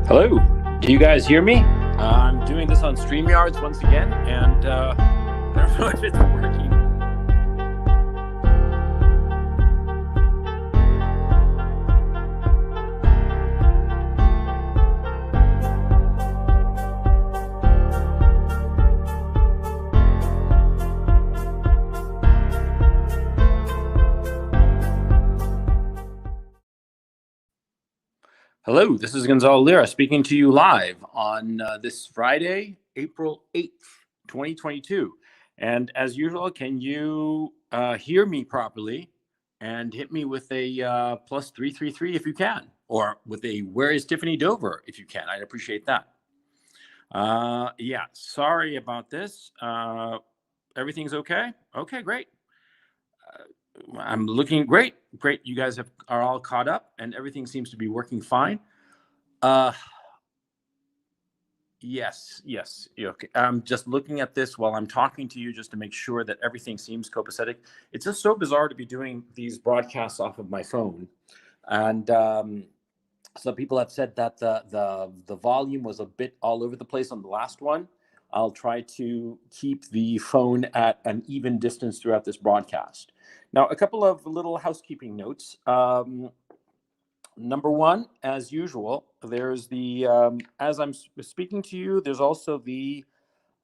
Hello, do you guys hear me? I'm doing this on StreamYards once again, and I don't know if it's working. Hello, this is Gonzalo Lira speaking to you live on this Friday, April 8th, 2022. And as usual, can you hear me properly and hit me with a plus 333 if you can, or with a where is Tiffany Dover if you can. I'd appreciate that. Yeah, sorry about this. Everything's okay? Okay, great. I'm looking great. Great. You guys are all caught up and everything seems to be working fine. Yes. Okay. I'm just looking at this while I'm talking to you just to make sure that everything seems copacetic. It's just so bizarre to be doing these broadcasts off of my phone. And some people have said that the volume was a bit all over the place on the last one. I'll try to keep the phone at an even distance throughout this broadcast. Now, a couple of little housekeeping notes. Number one, as usual, there's the, as I'm speaking to you, there's also the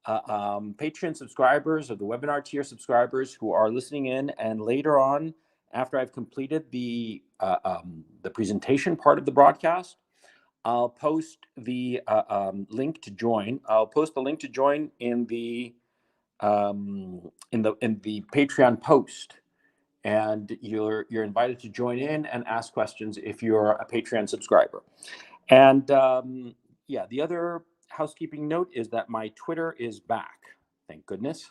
Patreon subscribers or the webinar tier subscribers who are listening in. And later on, after I've completed the presentation part of the broadcast, I'll post the link to join. I'll post the link to join in the Patreon post, and you're invited to join in and ask questions if you're a Patreon subscriber. And yeah, the other housekeeping note is that my Twitter is back. Thank goodness.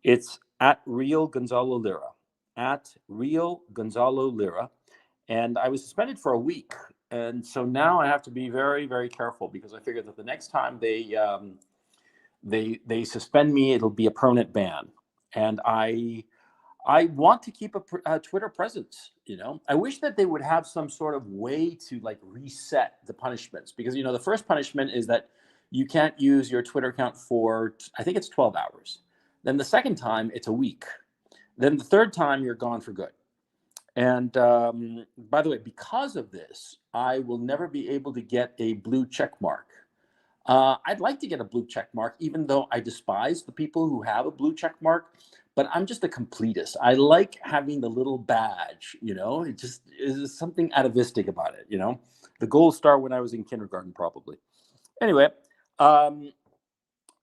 It's at Real Gonzalo Lira, at Real Gonzalo Lira. And I was suspended for a week. And so now I have to be very, very careful because I figure that the next time they suspend me, it'll be a permanent ban. And I want to keep a Twitter presence. I wish that they would have some sort of way to like reset the punishments, because the first punishment is that you can't use your Twitter account for, I think it's 12 hours. Then the second time it's a week. Then the third time you're gone for good. And by the way, because of this, I will never be able to get a blue check mark. I'd like to get a blue check mark, even though I despise the people who have a blue check mark. But I'm just a completist. I like having the little badge. It just is something atavistic about it. The gold star when I was in kindergarten, probably. Anyway,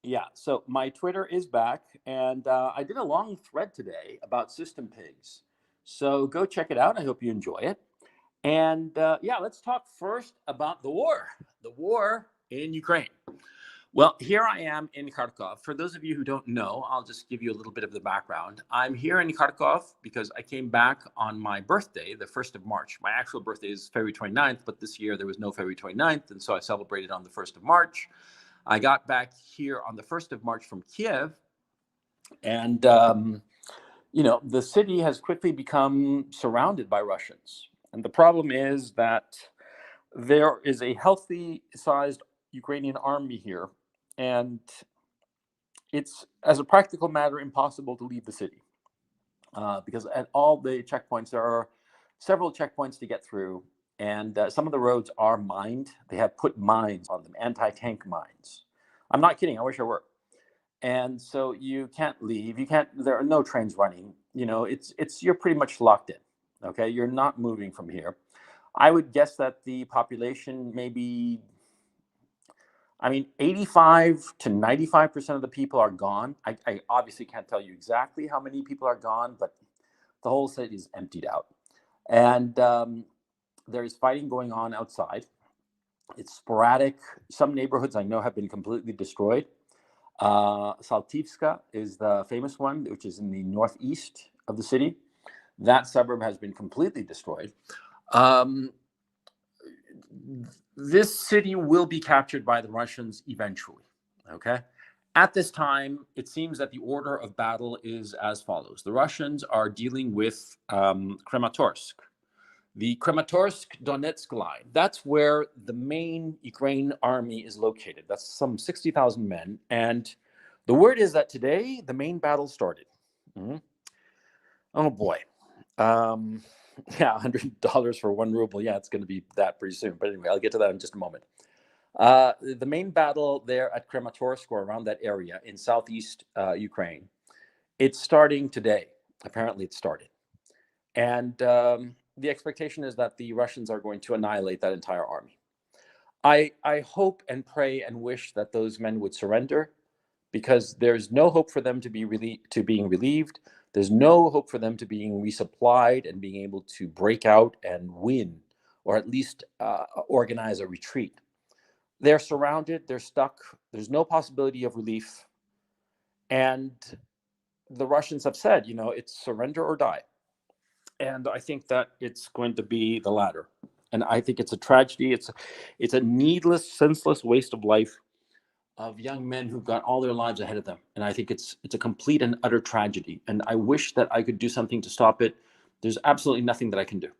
yeah. So my Twitter is back, and I did a long thread today about system pigs. So go check it out. I hope you enjoy it. And yeah, let's talk first about the war. The war in Ukraine. Well, here I am in Kharkov. For those of you who don't know, I'll just give you a little bit of the background. I'm here in Kharkov because I came back on my birthday, the 1st of March. My actual birthday is February 29th, but this year there was no February 29th, and so I celebrated on the 1st of March. I got back here on the 1st of March from Kiev, and the city has quickly become surrounded by Russians. And the problem is that there is a healthy-sized Ukrainian army here, and it's, as a practical matter, impossible to leave the city because at all the checkpoints, there are several checkpoints to get through, and some of the roads are mined. They have put mines on them, anti-tank mines. I'm not kidding. I wish I were. And so you can't leave. There are no trains running. You're pretty much locked in. Okay, you're not moving from here. I would guess that the population maybe, 85 to 95% of the people are gone. I obviously can't tell you exactly how many people are gone, but the whole city is emptied out. And there is fighting going on outside. It's sporadic. Some neighborhoods I know have been completely destroyed. Saltivska is the famous one, which is in the northeast of the city. That suburb has been completely destroyed. This city will be captured by the Russians eventually, okay? At this time, it seems that the order of battle is as follows. The Russians are dealing with Kramatorsk. the Kramatorsk-Donetsk line. That's where the main Ukraine army is located. That's some 60,000 men. And the word is that today the main battle started. Mhm. Oh boy. Yeah, $100 for 1 ruble. Yeah, it's going to be that pretty soon. But anyway, I'll get to that in just a moment. The main battle there at Kramatorsk, or around that area in southeast Ukraine, it's starting today. Apparently, it started. And the expectation is that the Russians are going to annihilate that entire army. I hope and pray and wish that those men would surrender, because there's no hope for them to being relieved. There's no hope for them to being resupplied and being able to break out and win, or at least organize a retreat. They're surrounded, they're stuck, there's no possibility of relief. And the Russians have said, it's surrender or die. And I think that it's going to be the latter. And I think it's a tragedy. It's a needless, senseless waste of life of young men who've got all their lives ahead of them. And I think it's a complete and utter tragedy. And I wish that I could do something to stop it. There's absolutely nothing that I can do.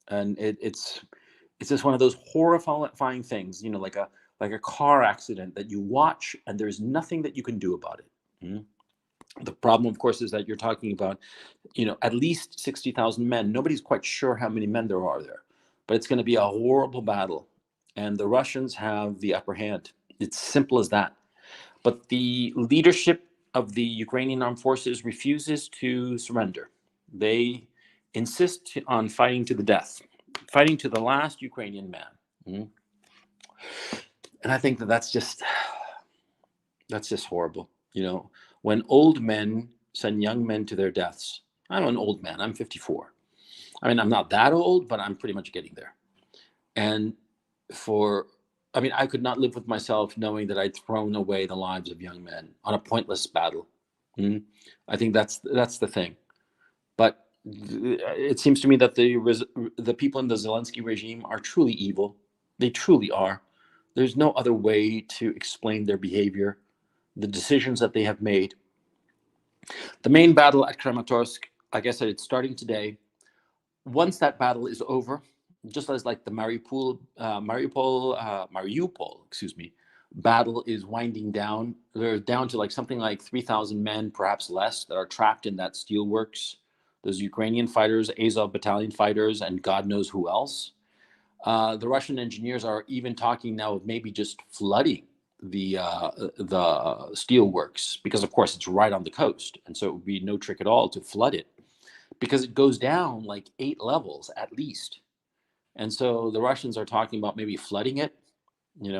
And it's just one of those horrifying things, like a car accident that you watch and there's nothing that you can do about it. Mm-hmm. The problem, of course, is that you're talking about, at least 60,000 men. Nobody's quite sure how many men there are there, but it's going to be a horrible battle. And the Russians have the upper hand. It's simple as that. But the leadership of the Ukrainian armed forces refuses to surrender. They insist on fighting to the death, fighting to the last Ukrainian man. Mm-hmm. And I think that's just horrible. When old men send young men to their deaths. I'm an old man. I'm 54. I mean, I'm not that old, but I'm pretty much getting there. And I could not live with myself knowing that I'd thrown away the lives of young men on a pointless battle. I think that's the thing. But it seems to me that the people in the Zelensky regime are truly evil. They truly are. There's no other way to explain their behavior, the decisions that they have made. The main battle at Kramatorsk, like I said, it's starting today. Once that battle is over, just as like the Mariupol, battle is winding down, they're down to something like 3,000 men, perhaps less, that are trapped in that steelworks. Those Ukrainian fighters, Azov battalion fighters, and God knows who else. The Russian engineers are even talking now of maybe just flooding the steelworks, because of course it's right on the coast, and so it would be no trick at all to flood it, because it goes down like 8 levels at least. And so the Russians are talking about maybe flooding it, and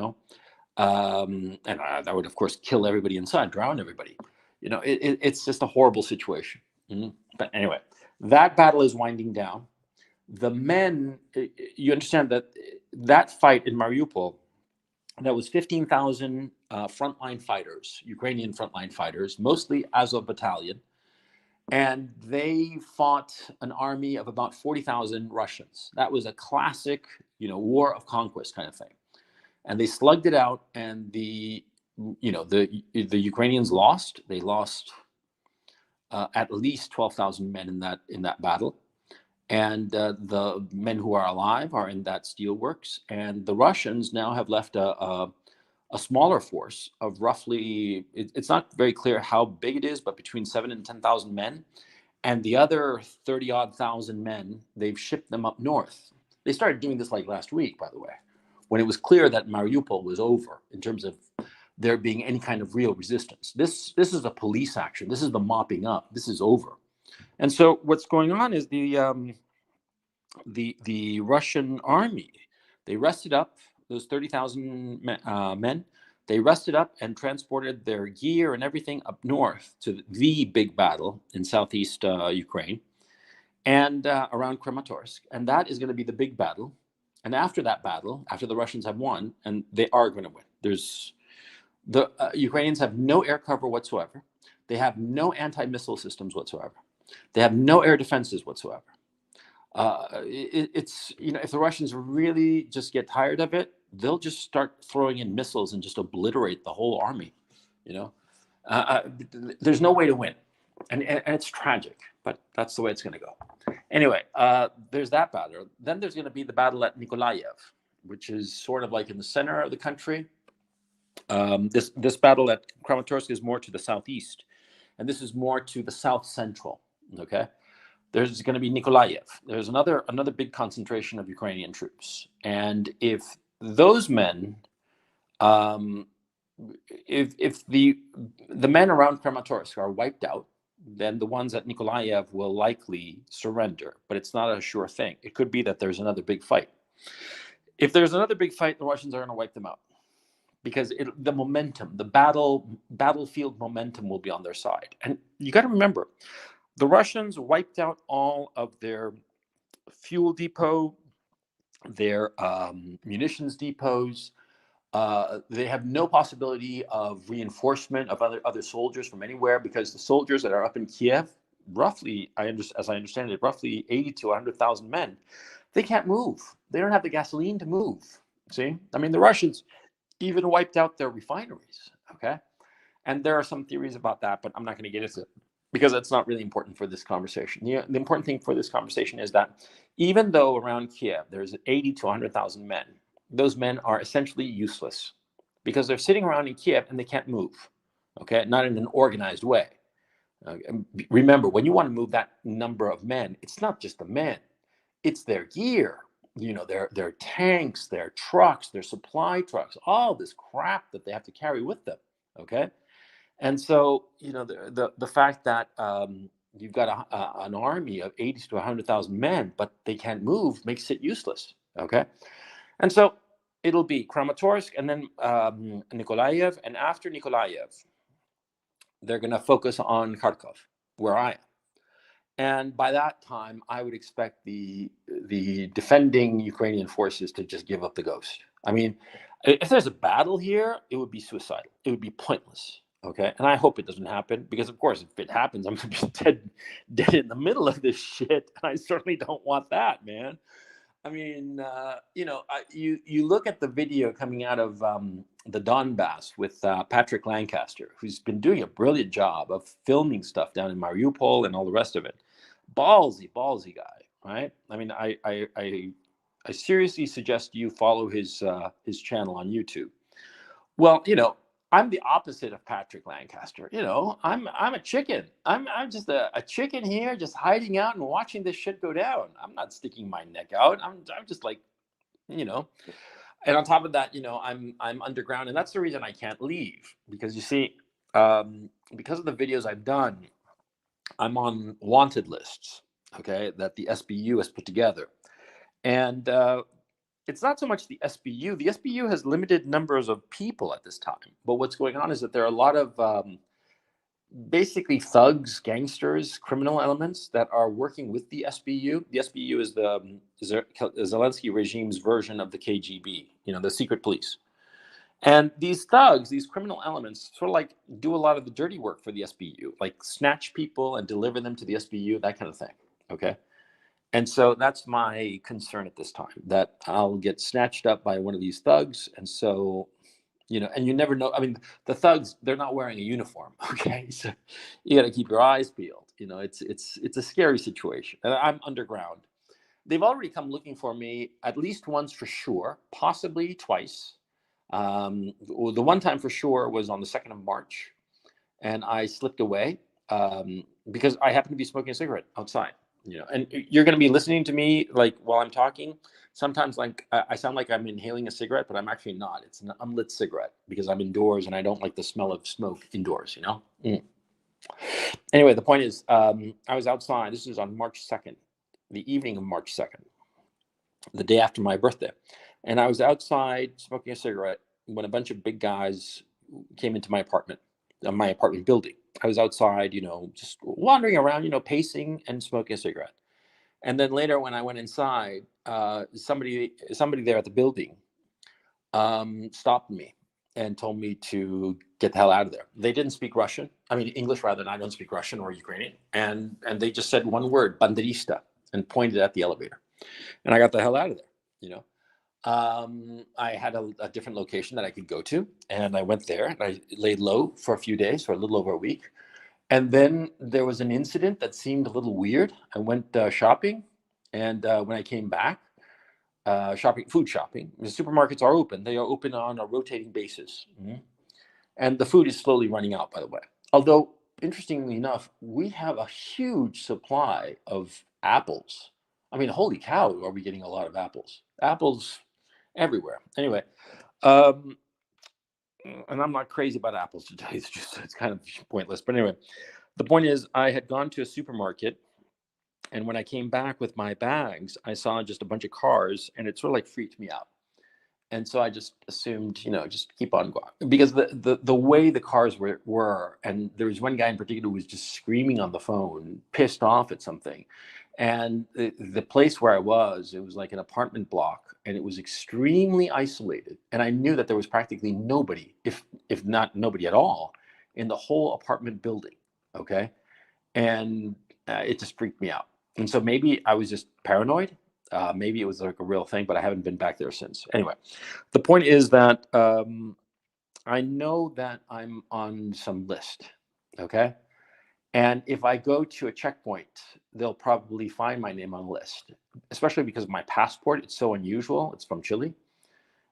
that would of course kill everybody inside, drown everybody. It's just a horrible situation. But anyway, that battle is winding down. The men, you understand that fight in Mariupol, that was 15,000 frontline fighters, Ukrainian frontline fighters, mostly Azov battalion. And they fought an army of about 40,000 Russians. That was a classic, war of conquest kind of thing. And they slugged it out, and the Ukrainians lost. They lost at least 12,000 men in that battle. And the men who are alive are in that steelworks. And the Russians now have left a smaller force of roughly, it's not very clear how big it is, but between 7,000 and 10,000 men. And the other 30-odd thousand men, they've shipped them up north. They started doing this last week, by the way, when it was clear that Mariupol was over in terms of there being any kind of real resistance. This is a police action. This is the mopping up. This is over. And so what's going on is the Russian army, they rested up, those 30,000 men, they rested up and transported their gear and everything up north to the big battle in southeast Ukraine and around Kramatorsk. And that is going to be the big battle. And after that battle, after the Russians have won, and they are going to win, the Ukrainians have no air cover whatsoever. They have no anti-missile systems whatsoever. They have no air defenses whatsoever. If the Russians really just get tired of it, they'll just start throwing in missiles and just obliterate the whole army. There's no way to win, and it's tragic, but that's the way it's going to go. Anyway, there's that battle. Then there's going to be the battle at Nikolaev, which is sort of like in the center of the country. This battle at Kramatorsk is more to the southeast, and this is more to the south central. Okay, there's going to be Nikolaev. There's another big concentration of Ukrainian troops, and if those men, um, if the men around Kramatorsk are wiped out, then the ones at Nikolaev will likely surrender. But it's not a sure thing. It could be that there's another big fight. If there's another big fight, the Russians are going to wipe them out because the momentum, the battlefield momentum will be on their side. And you got to remember, the Russians wiped out all of their fuel depot, their munitions depots. They have no possibility of reinforcement of other soldiers from anywhere because the soldiers that are up in Kiev, roughly, as I understand it, roughly 80 to 100,000 men, they can't move. They don't have the gasoline to move. See, I mean, the Russians even wiped out their refineries. Okay, and there are some theories about that, but I'm not going to get into it because that's not really important for this conversation. The important thing for this conversation is that even though around Kiev there's 80 to 100,000 men, those men are essentially useless because they're sitting around in Kiev and they can't move. Okay, not in an organized way. Remember, when you want to move that number of men, it's not just the men, it's their gear. You know, their tanks, their trucks, their supply trucks, all this crap that they have to carry with them. Okay, and so you know the fact that you've got an army of 80 to 100,000 men, but they can't move, makes it useless. Okay, and so it'll be Kramatorsk and then Nikolaev, and after Nikolaev, they're going to focus on Kharkov, where I am. And by that time, I would expect the defending Ukrainian forces to just give up the ghost. I mean, if there's a battle here, it would be suicidal. It would be pointless. Okay, and I hope it doesn't happen because, of course, if it happens, I'm going to be dead in the middle of this shit. And I certainly don't want that, man. I mean, you look at the video coming out of the Donbass with Patrick Lancaster, who's been doing a brilliant job of filming stuff down in Mariupol and all the rest of it. Ballsy guy, right? I mean, I seriously suggest you follow his channel on YouTube. Well, I'm the opposite of Patrick Lancaster. I'm a chicken. I'm just a chicken here, just hiding out and watching this shit go down. I'm not sticking my neck out. I'm just like, and on top of that, I'm underground, and that's the reason I can't leave because you see, because of the videos I've done, I'm on wanted lists. Okay, that the SBU has put together, and it's not so much the SBU. The SBU has limited numbers of people at this time. But what's going on is that there are a lot of basically thugs, gangsters, criminal elements that are working with the SBU. The SBU is the Zelensky regime's version of the KGB, the secret police. And these thugs, these criminal elements, sort of like do a lot of the dirty work for the SBU, like snatch people and deliver them to the SBU, that kind of thing. Okay. And so that's my concern at this time, that I'll get snatched up by one of these thugs. And so, and you never know. I mean, the thugs, they're not wearing a uniform. Okay. So you got to keep your eyes peeled. It's a scary situation. And I'm underground. They've already come looking for me at least once for sure, possibly twice. The one time for sure was on the 2nd of March. And I slipped away because I happened to be smoking a cigarette outside. And you're going to be listening to me like while I'm talking. Sometimes like I sound like I'm inhaling a cigarette, but I'm actually not. It's an unlit cigarette because I'm indoors and I don't like the smell of smoke indoors, Anyway, the point is, I was outside. This is on March 2nd, the evening of March 2nd, the day after my birthday. And I was outside smoking a cigarette when a bunch of big guys came into my apartment building. I was outside, just wandering around, pacing and smoking a cigarette. And then later when I went inside, somebody there at the building stopped me and told me to get the hell out of there. They didn't speak Russian. I mean, English rather, than I don't speak Russian or Ukrainian. And they just said one word, banderista, and pointed at the elevator. And I got the hell out of there, I had a different location that I could go to, and I went there and I laid low for a few days, for a little over a week. And then there was an incident that seemed a little weird. I went shopping, and when I came back, food shopping, the supermarkets are open. They are open on a rotating basis. And the food is slowly running out, by the way. Although, interestingly enough, we have a huge supply of apples. I mean, holy cow, are we getting a lot of apples? Apples everywhere. Anyway, um, and I'm not crazy about apples today. It's kind of pointless. But anyway, the point is, I had gone to a supermarket, and when I came back with my bags, I saw just a bunch of cars, and it sort of like freaked me out. And so I just assumed, just keep on going, because the way the cars were, and there was one guy in particular who was just screaming on the phone, pissed off at something. And the place where I was, it was like an apartment block, and it was extremely isolated. And I knew that there was practically nobody, if not nobody at all, in the whole apartment building. Okay, and it just freaked me out. And so maybe I was just paranoid. Maybe it was like a real thing, but I haven't been back there since. Anyway, the point is that I know that I'm on some list. Okay. And if I go to a checkpoint, they'll probably find my name on the list, especially because of my passport. It's so unusual. It's from Chile.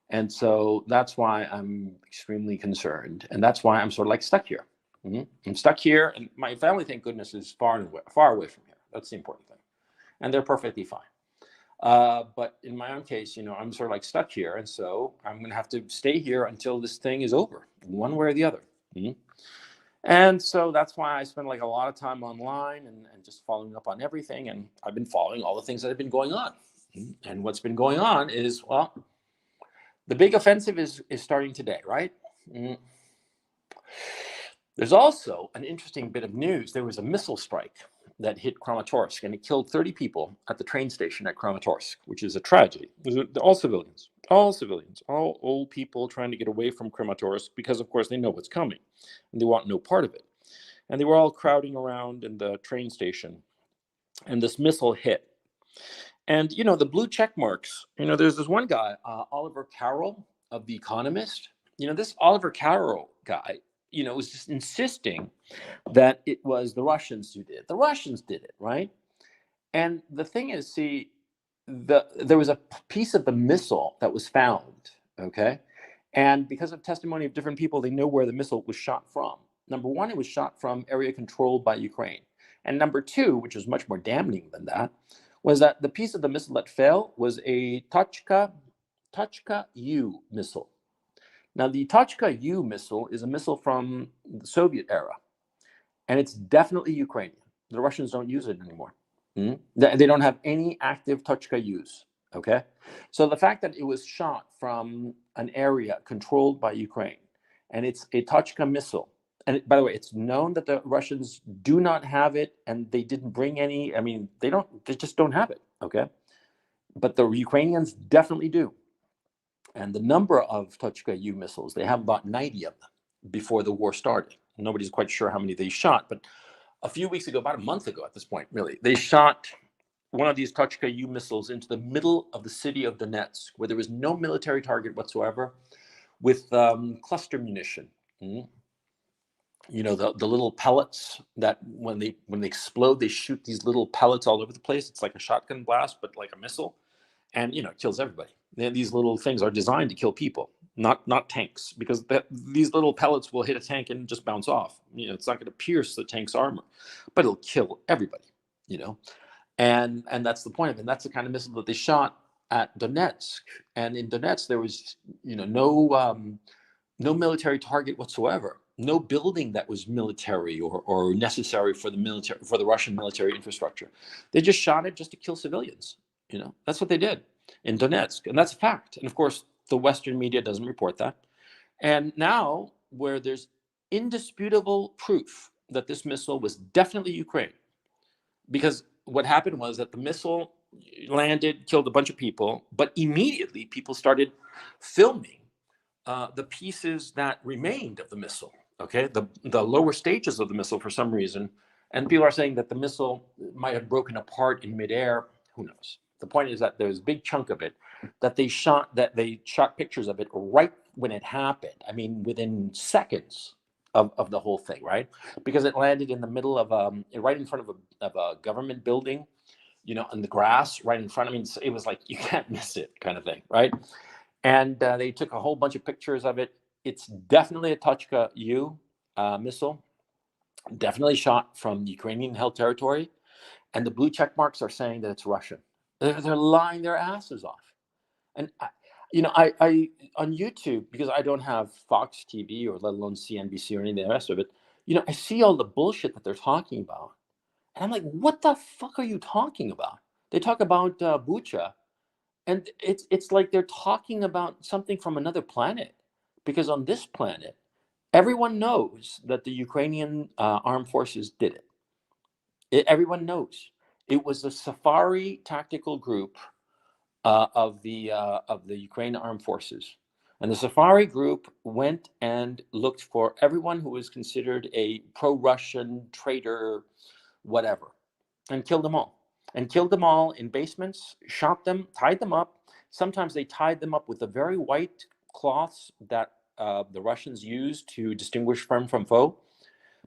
And so that's why I'm extremely concerned. And that's why I'm sort of like stuck here. I'm stuck here. And my family, thank goodness, is far away from here. That's the important thing. And they're perfectly fine. But in my own case, I'm sort of like stuck here. And so I'm going to have to stay here until this thing is over, one way or the other. And so that's why I spend like a lot of time online and just following up on everything. And I've been following all the things that have been going on. And what's been going on is, well, the big offensive is starting today, right? There's also an interesting bit of news. There was a missile strike that hit Kramatorsk, and it killed 30 people at the train station at Kramatorsk, which is a tragedy. All civilians, all old people trying to get away from Kramatorsk because, of course, they know what's coming, and they want no part of it. And they were all crowding around in the train station, and this missile hit. And, the blue check marks, there's this one guy, Oliver Carroll of The Economist. This Oliver Carroll guy, was just insisting that it was the Russians who did it. The Russians did it, right? And the thing is, see, there was a piece of the missile that was found, okay? And because of testimony of different people, they know where the missile was shot from. Number one, it was shot from area controlled by Ukraine. And number two, which is much more damning than that, was that the piece of the missile that fell was a Tochka U missile. Now, the Tochka U missile is a missile from the Soviet era, and it's definitely Ukrainian. The Russians don't use it anymore. They don't have any active Tochka U's, okay? So the fact that it was shot from an area controlled by Ukraine, and it's a Tochka missile, and by the way, it's known that the Russians do not have it, and they didn't bring any. I mean, they just don't have it, okay? But the Ukrainians definitely do. And the number of Tochka U missiles, they have about 90 of them before the war started. Nobody's quite sure how many they shot, but a few weeks ago, about a month ago at this point, really, they shot one of these Tochka U missiles into the middle of the city of Donetsk, where there was no military target whatsoever, with cluster munition. The little pellets that when they explode, they shoot these little pellets all over the place. It's like a shotgun blast, but like a missile, and it kills everybody. These little things are designed to kill people, not tanks, because these little pellets will hit a tank and just bounce off. It's not going to pierce the tank's armor, but it'll kill everybody. And that's the point of it. And that's the kind of missile that they shot at Donetsk. And in Donetsk, there was no military target whatsoever. No building that was military or necessary for the Russian military infrastructure. They just shot it just to kill civilians. That's what they did in Donetsk, and that's a fact. And of course, the Western media doesn't report that. And now, where there's indisputable proof that this missile was definitely Ukraine, because what happened was that the missile landed, killed a bunch of people, but immediately people started filming the pieces that remained of the missile. Okay, the lower stages of the missile for some reason, and people are saying that the missile might have broken apart in midair. Who knows? The point is that there's a big chunk of it that they shot pictures of it right when it happened. I mean, within seconds. of the whole thing, right? Because it landed in the middle of right in front of a government building, on the grass right in front. I mean, it was like you can't miss it, kind of thing, right? And they took a whole bunch of pictures of it. It's definitely a Tuchka U missile, definitely shot from Ukrainian held territory, and the blue check marks are saying that it's Russian. They're lying their asses off. And I on YouTube, because I don't have Fox TV or let alone CNBC or any of the rest of it. I see all the bullshit that they're talking about, and I'm like, what the fuck are you talking about? They talk about Bucha, and it's like they're talking about something from another planet, because on this planet, everyone knows that the Ukrainian armed forces did it. Everyone knows it was a Safari tactical group of the Ukraine armed forces, and the Safari group went and looked for everyone who was considered a pro-Russian traitor, whatever, and killed them all. And killed them all in basements, shot them, tied them up. Sometimes they tied them up with the very white cloths that the Russians used to distinguish friend from foe,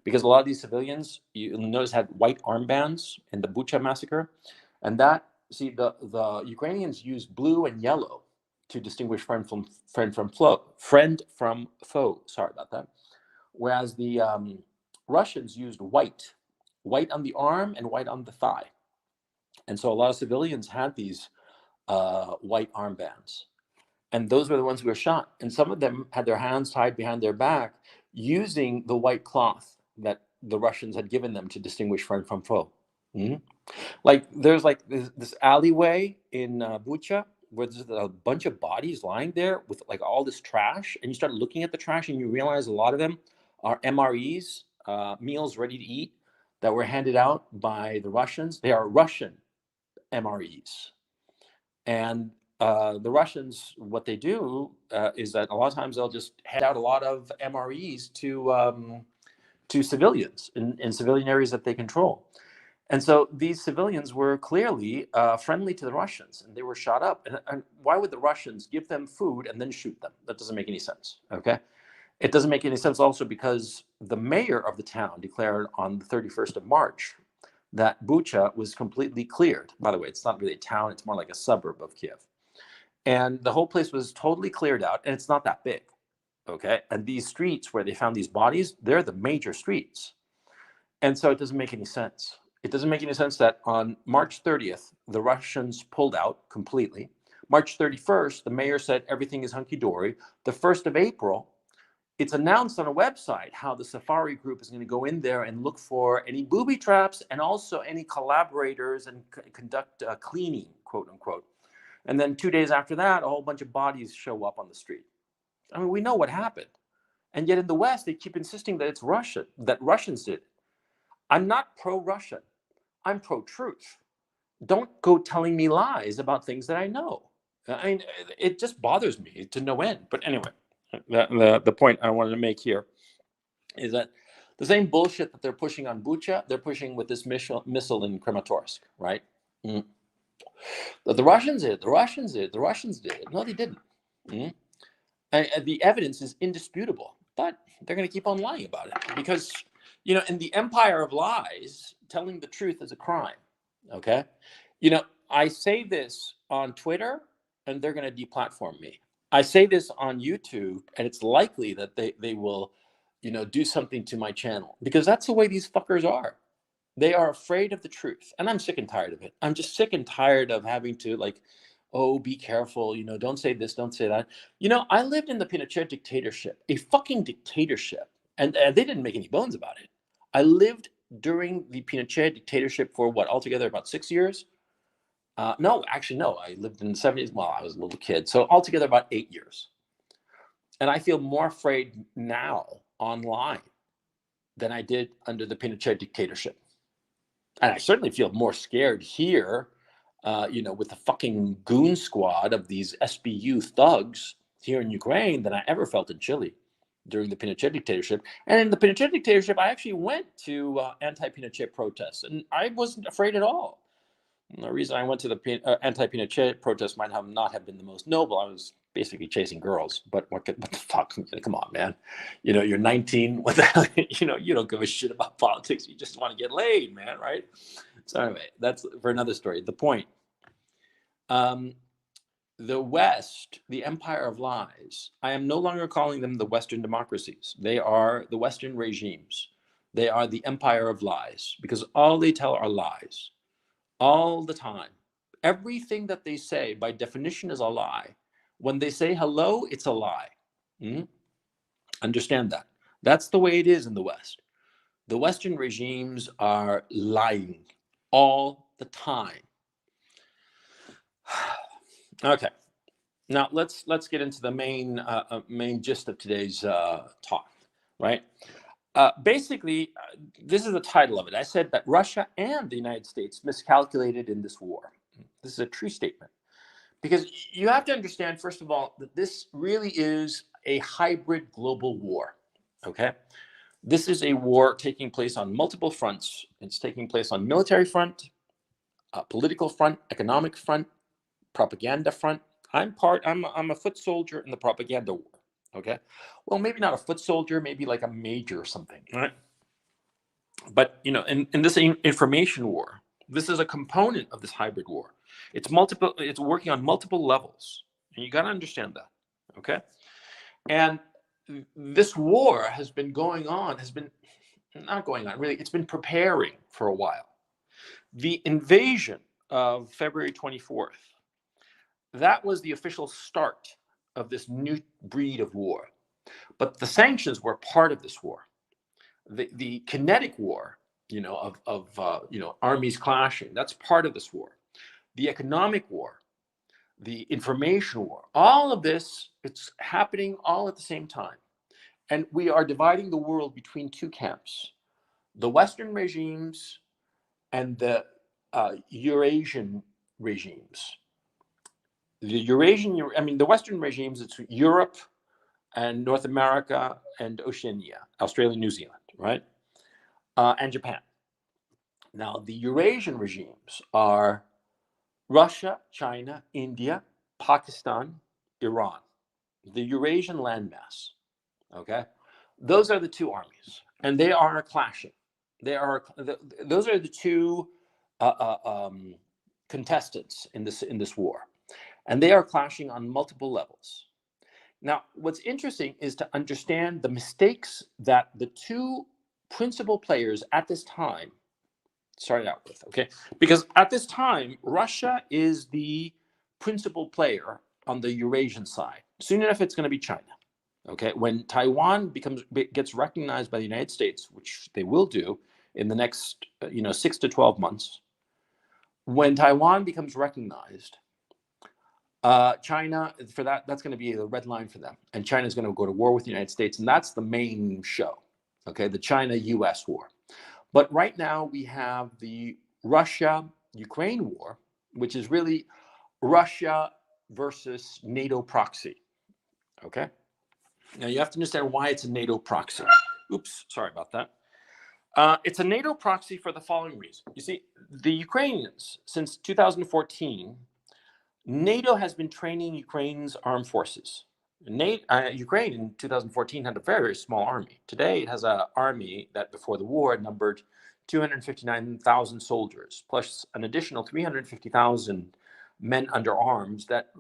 because a lot of these civilians, you notice, had white armbands in the Bucha massacre. And that, see, the Ukrainians used blue and yellow to distinguish friend from foe. Sorry about that. Whereas the Russians used white on the arm and white on the thigh. And so a lot of civilians had these white armbands. And those were the ones who were shot. And some of them had their hands tied behind their back using the white cloth that the Russians had given them to distinguish friend from foe. Mhm. Like there's like this alleyway in Bucha where there's a bunch of bodies lying there with like all this trash. And you start looking at the trash and you realize a lot of them are MREs, meals ready to eat, that were handed out by the Russians. They are Russian MREs. And the Russians, what they do is that a lot of times they'll just hand out a lot of MREs to civilians in civilian areas that they control. And so these civilians were clearly friendly to the Russians, and they were shot up. And why would the Russians give them food and then shoot them? That doesn't make any sense. Okay, it doesn't make any sense also because the mayor of the town declared on the 31st of March that Bucha was completely cleared. By the way, it's not really a town, it's more like a suburb of Kiev. And the whole place was totally cleared out, and it's not that big. Okay. And these streets where they found these bodies, they're the major streets. And so it doesn't make any sense. It doesn't make any sense that on March 30th, the Russians pulled out completely. March 31st, the mayor said everything is hunky dory. The 1st of April, it's announced on a website how the Safari group is going to go in there and look for any booby traps and also any collaborators and conduct cleaning, quote unquote. And then 2 days after that, a whole bunch of bodies show up on the street. I mean, we know what happened. And yet in the West, they keep insisting that it's Russia, that Russians did it. I'm not pro-Russian. I'm pro-truth. Don't go telling me lies about things that I know. I mean, it just bothers me to no end. But anyway, the point I wanted to make here is that the same bullshit that they're pushing on Bucha, they're pushing with this missile in Kramatorsk, right? Mm. The Russians did. The Russians did. The Russians did it. No, they didn't. Mm. And the evidence is indisputable, but they're going to keep on lying about it because, in the empire of lies, telling the truth is a crime. Okay. I say this on Twitter and they're going to deplatform me. I say this on YouTube and it's likely that they will, do something to my channel because that's the way these fuckers are. They are afraid of the truth. And I'm sick and tired of it. I'm just sick and tired of having to oh, be careful, don't say this, don't say that. I lived in the Pinochet dictatorship, a fucking dictatorship. And they didn't make any bones about it. I lived during the Pinochet dictatorship for what, altogether about 6 years? No, actually, no. I lived in the 70s. Well, I was a little kid. So altogether about 8 years. And I feel more afraid now online than I did under the Pinochet dictatorship. And I certainly feel more scared here, with the fucking goon squad of these SBU thugs here in Ukraine than I ever felt in Chile during the Pinochet dictatorship. And in the Pinochet dictatorship, I actually went to anti-Pinochet protests, and I wasn't afraid at all. And the reason I went to the anti-Pinochet protests might not have been the most noble. I was basically chasing girls. But what the fuck? Come on, man. You're 19. What the hell? You don't give a shit about politics. You just want to get laid, man, right? So anyway, that's for another story. The point. The West, the empire of lies, I am no longer calling them the Western democracies. They are the Western regimes. They are the empire of lies because all they tell are lies all the time. Everything that they say, by definition, is a lie. When they say hello, it's a lie. Understand that. That's the way it is in the West. The Western regimes are lying all the time. Okay. Now let's get into the main gist of today's talk, right? Basically, this is the title of it. I said that Russia and the United States miscalculated in this war. This is a true statement because you have to understand, first of all, that this really is a hybrid global war. Okay, this is a war taking place on multiple fronts. It's taking place on military front, political front, economic front, propaganda front. I'm a foot soldier in the propaganda war. Okay, well, maybe not a foot soldier, maybe like a major or something, right? But in this information war, this is a component of this hybrid war. It's working on multiple levels, and you got to understand that. Okay, and this war has been not going on really. It's been preparing for a while. The invasion of February 24th. That was the official start of this new breed of war. But the sanctions were part of this war. The kinetic war, of armies clashing, that's part of this war. The economic war, the information war, all of this, it's happening all at the same time. And we are dividing the world between two camps, the Western regimes and the Eurasian regimes. The Western regimes, it's Europe and North America and Oceania, Australia, New Zealand, right? And Japan. Now, the Eurasian regimes are Russia, China, India, Pakistan, Iran, the Eurasian landmass, okay? Those are the two armies, and they are clashing. Those are the two contestants in this war. And they are clashing on multiple levels. Now, what's interesting is to understand the mistakes that the two principal players at this time started out with, okay? Because at this time, Russia is the principal player on the Eurasian side. Soon enough, it's going to be China, okay? When Taiwan gets recognized by the United States, which they will do in the next 6 to 12 months, when Taiwan becomes recognized, China, that's going to be the red line for them. And China is going to go to war with the United States. And that's the main show, okay, the China-US war. But right now we have the Russia-Ukraine war, which is really Russia versus NATO proxy, okay? Now you have to understand why it's a NATO proxy. Oops, sorry about that. It's a NATO proxy for the following reason. You see, the Ukrainians, since 2014, NATO has been training Ukraine's armed forces. Ukraine in 2014 had a very, very small army. Today it has an army that before the war numbered 259,000 soldiers, plus an additional 350,000 men under arms that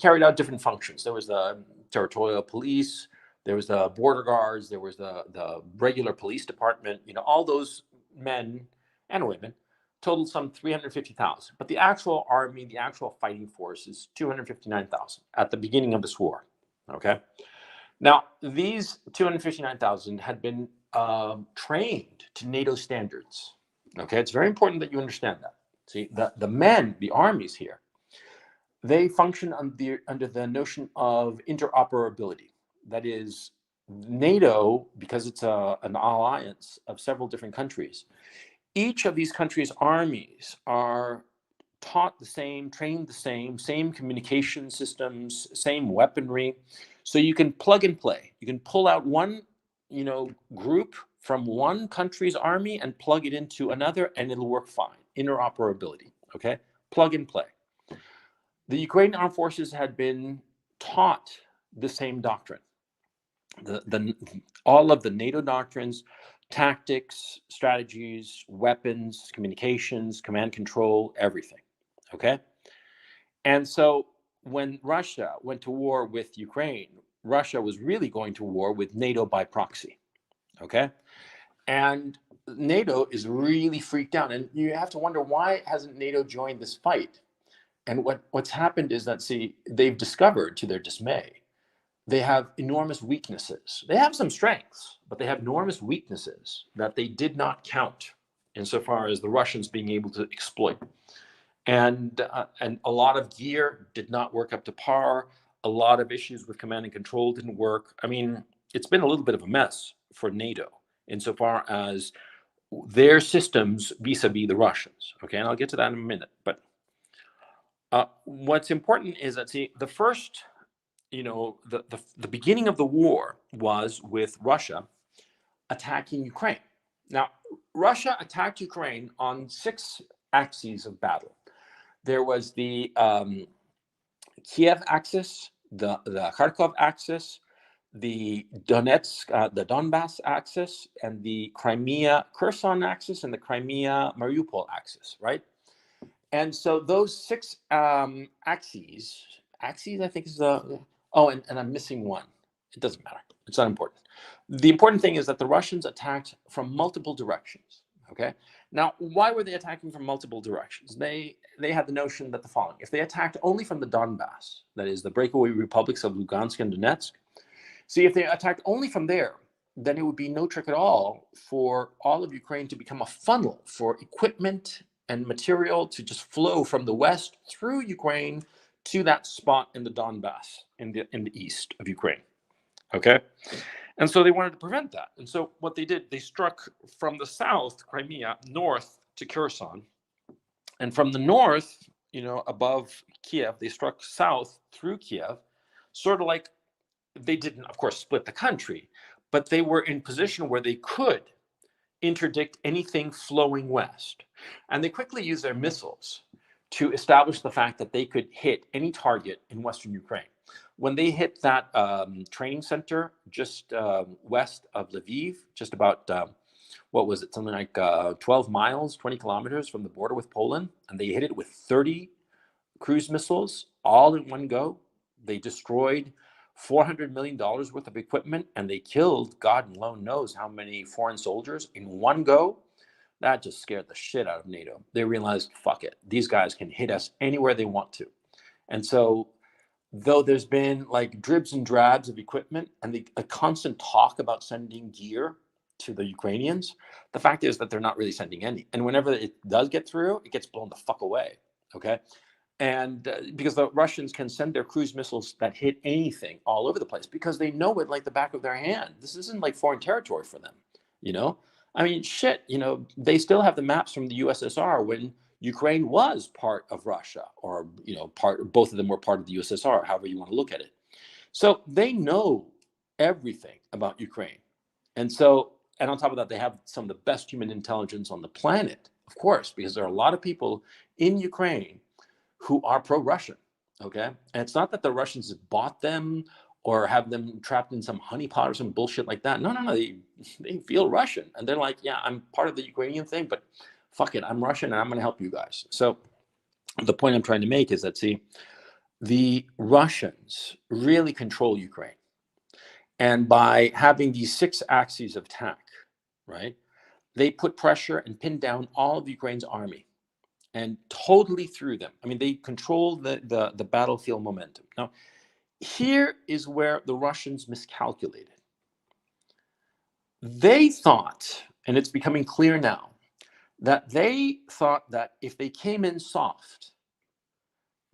carried out different functions. There was the territorial police, there was the border guards, there was the regular police department, all those men and women totaled some 350,000. But the actual army, the actual fighting force is 259,000 at the beginning of this war, okay? Now, these 259,000 had been trained to NATO standards, okay? It's very important that you understand that. See, the men, the armies here, they function under the notion of interoperability. That is, NATO, because it's an alliance of several different countries, each of these countries' armies are taught the same, trained the same communication systems, same weaponry. So you can plug and play. You can pull out one, group from one country's army and plug it into another, and it'll work fine. Interoperability, okay? Plug and play. The Ukrainian armed forces had been taught the same doctrine. All of the NATO doctrines, tactics, strategies, weapons, communications, command control, everything. Okay? And so when Russia went to war with Ukraine, Russia was really going to war with NATO by proxy. Okay? And NATO is really freaked out. And you have to wonder, why hasn't NATO joined this fight? And what's happened is that, see, they've discovered, to their dismay, they have enormous weaknesses. They have some strengths, but they have enormous weaknesses that they did not count insofar as the Russians being able to exploit. And a lot of gear did not work up to par. A lot of issues with command and control didn't work. I mean, it's been a little bit of a mess for NATO insofar as their systems vis-a-vis the Russians. Okay, and I'll get to that in a minute. But what's important is that, see, the first, the beginning of the war was with Russia attacking Ukraine. Now, Russia attacked Ukraine on 6 axes of battle. There was the Kiev axis, the Kharkov axis, the Donetsk, the Donbass axis, and the Crimea Kherson axis, and the Crimea Mariupol axis, right? And so those 6 axes, I think is the, and I'm missing one. It doesn't matter. It's not important. The important thing is that the Russians attacked from multiple directions, okay? Now, why were they attacking from multiple directions? They had the notion that the following: if they attacked only from the Donbass, that is the breakaway republics of Lugansk and Donetsk, see, if they attacked only from there, then it would be no trick at all for all of Ukraine to become a funnel for equipment and material to just flow from the west through Ukraine to that spot in the Donbass, in the east of Ukraine. Okay? And so they wanted to prevent that. And so what they did, they struck from the south, Crimea, north to Kherson. And from the north, above Kiev, they struck south through Kiev, sort of like, they didn't, of course, split the country, but they were in position where they could interdict anything flowing west. And they quickly used their missiles to establish the fact that they could hit any target in western Ukraine. When they hit that training center just west of Lviv, just about, something like 12 miles, 20 kilometers from the border with Poland, and they hit it with 30 cruise missiles all in one go, they destroyed $400 million worth of equipment, and they killed, God alone knows how many foreign soldiers in one go. That just scared the shit out of NATO. They realized, fuck it, these guys can hit us anywhere they want to. And so, though there's been like dribs and drabs of equipment and a constant talk about sending gear to the Ukrainians, the fact is that they're not really sending any. And whenever it does get through, it gets blown the fuck away. Okay. And because the Russians can send their cruise missiles that hit anything all over the place because they know it like the back of their hand. This isn't like foreign territory for them, I mean, shit, they still have the maps from the USSR when Ukraine was part of Russia, or, both of them were part of the USSR, however you want to look at it. So they know everything about Ukraine. And on top of that, they have some of the best human intelligence on the planet, of course, because there are a lot of people in Ukraine who are pro-Russian, okay? And it's not that the Russians bought them or have them trapped in some honeypot or some bullshit like that. No, they feel Russian. And they're like, yeah, I'm part of the Ukrainian thing, but fuck it, I'm Russian and I'm going to help you guys. So the point I'm trying to make is that, see, the Russians really control Ukraine. And by having these 6 axes of attack, right, they put pressure and pinned down all of Ukraine's army and totally threw them. I mean, they control the battlefield momentum. Now, here is where the Russians miscalculated. They thought, and it's becoming clear now, that they thought that if they came in soft,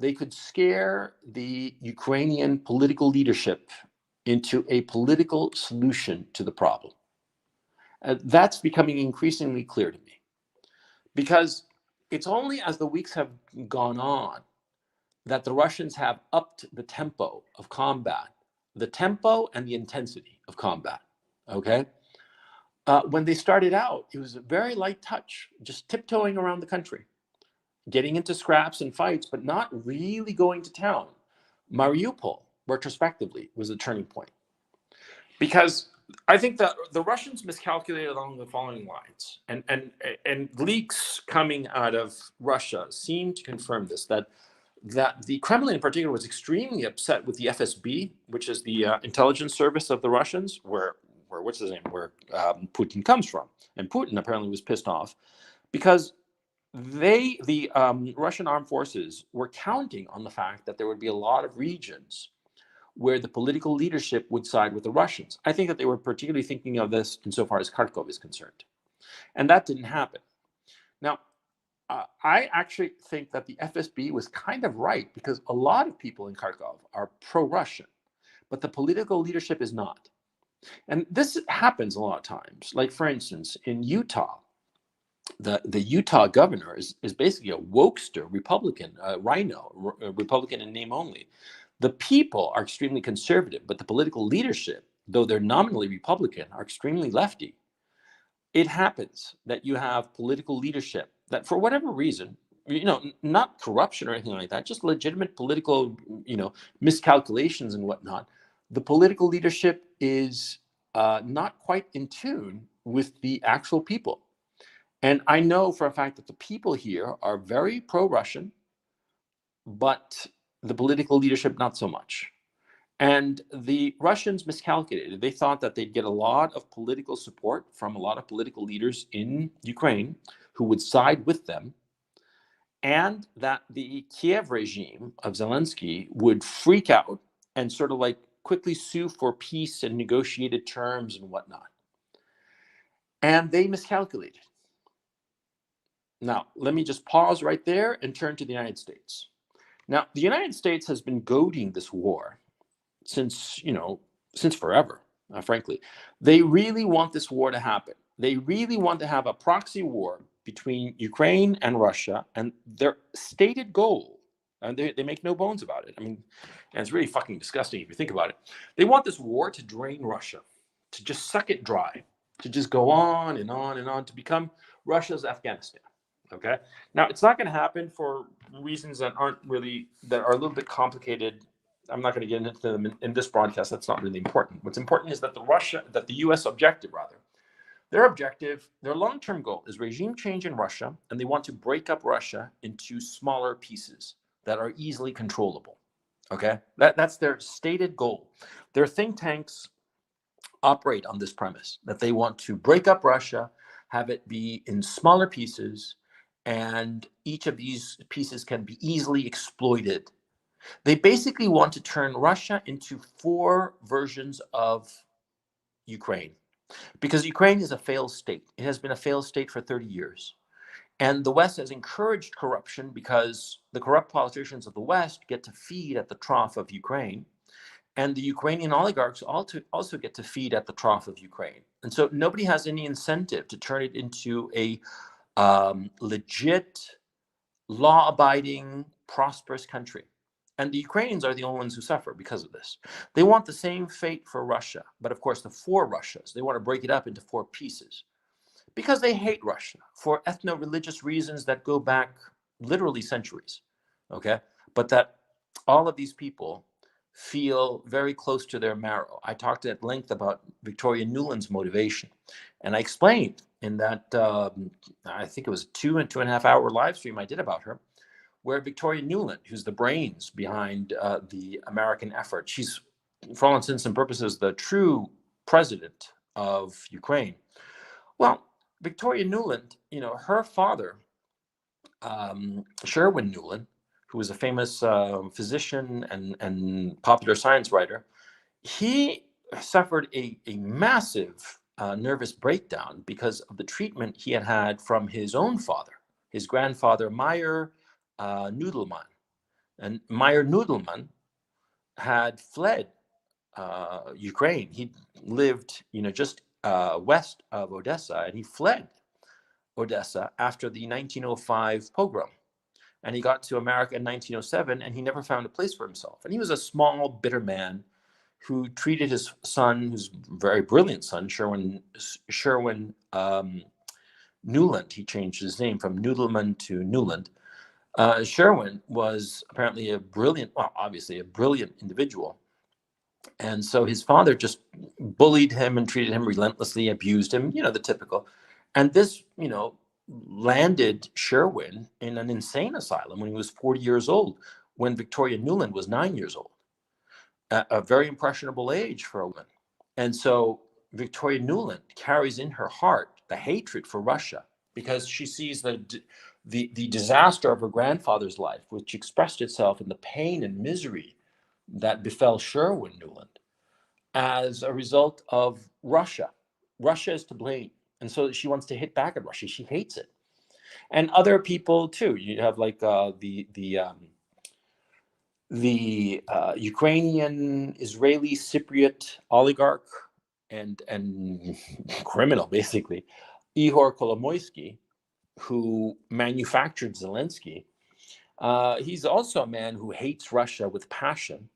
they could scare the Ukrainian political leadership into a political solution to the problem. That's becoming increasingly clear to me, because it's only as the weeks have gone on that the Russians have upped the tempo of combat, the tempo and the intensity of combat, okay? When they started out, it was a very light touch, just tiptoeing around the country, getting into scraps and fights, but not really going to town. Mariupol, retrospectively, was a turning point. Because I think that the Russians miscalculated along the following lines, and leaks coming out of Russia seem to confirm this, that the Kremlin in particular was extremely upset with the FSB, which is the intelligence service of the Russians, where what's his name, where Putin comes from, and Putin apparently was pissed off because the Russian armed forces were counting on the fact that there would be a lot of regions where the political leadership would side with the Russians. I think that they were particularly thinking of this insofar as Kharkov is concerned. And that didn't happen. Now, I actually think that the FSB was kind of right, because a lot of people in Kharkov are pro-Russian, but the political leadership is not. And this happens a lot of times. Like, for instance, in Utah, the Utah governor is basically a wokester Republican, rhino, Republican in name only. The people are extremely conservative, but the political leadership, though they're nominally Republican, are extremely lefty. It happens that you have political leadership that, for whatever reason, not corruption or anything like that, just legitimate political, miscalculations and whatnot. The political leadership is not quite in tune with the actual people. And I know for a fact that the people here are very pro-Russian, but the political leadership not so much. And the Russians miscalculated. They thought that they'd get a lot of political support from a lot of political leaders in Ukraine who would side with them, and that the Kiev regime of Zelensky would freak out and sort of like quickly sue for peace and negotiated terms and whatnot. And they miscalculated. Now, let me just pause right there and turn to the United States. Now, the United States has been goading this war since forever, frankly. They really want this war to happen. They really want to have a proxy war between Ukraine and Russia, and their stated goal, and they make no bones about it. I mean, and it's really fucking disgusting if you think about it. They want this war to drain Russia, to just suck it dry, to just go on and on and on, to become Russia's Afghanistan. Okay. Now, it's not going to happen for reasons that are a little bit complicated. I'm not going to get into them in this broadcast. That's not really important. What's important is that the U.S. objective, their long-term goal is regime change in Russia, and they want to break up Russia into smaller pieces that are easily controllable. Okay, that's their stated goal. Their think tanks operate on this premise that they want to break up Russia, have it be in smaller pieces, and each of these pieces can be easily exploited. They basically want to turn Russia into 4 versions of Ukraine, because Ukraine is a failed state. It has been a failed state for 30 years. And the West has encouraged corruption because the corrupt politicians of the West get to feed at the trough of Ukraine. And the Ukrainian oligarchs also get to feed at the trough of Ukraine. And so nobody has any incentive to turn it into a legit, law-abiding, prosperous country. And the Ukrainians are the only ones who suffer because of this. They want the same fate for Russia, but of course the 4 Russias. They want to break it up into 4 pieces because they hate Russia for ethno-religious reasons that go back literally centuries, okay? But that all of these people feel very close to their marrow. I talked at length about Victoria Nuland's motivation, and I explained in that, I think it was a 2.5 hour live stream I did about her, where Victoria Nuland, who's the brains behind the American effort, she's, for all intents and purposes, the true president of Ukraine. Well, Victoria Nuland, her father, Sherwin Nuland, who was a famous physician and popular science writer, he suffered a massive nervous breakdown because of the treatment he had had from his own father, his grandfather, Meyer Nudelman. And Meyer Nudelman had fled Ukraine. He lived, just west of Odessa, and he fled Odessa after the 1905 pogrom. And he got to America in 1907, and he never found a place for himself. And he was a small, bitter man who treated his son, who's a very brilliant son, Sherwin Nuland. He changed his name from Nudelman to Nuland. Sherwin was apparently obviously a brilliant individual, And so his father just bullied him and treated him relentlessly, abused him, the typical. And this, landed Sherwin in an insane asylum when he was 40 years old, when Victoria Nuland was 9 years old, a very impressionable age for a woman. And so Victoria Nuland carries in her heart the hatred for Russia because she sees the disaster of her grandfather's life, which expressed itself in the pain and misery that befell Sherwin Nuland as a result of Russia. Russia is to blame. And so she wants to hit back at Russia. She hates it. And other people too. You have like the Ukrainian Israeli Cypriot oligarch and criminal, basically, Ihor Kolomoisky, who manufactured Zelensky. He's also a man who hates Russia with passion,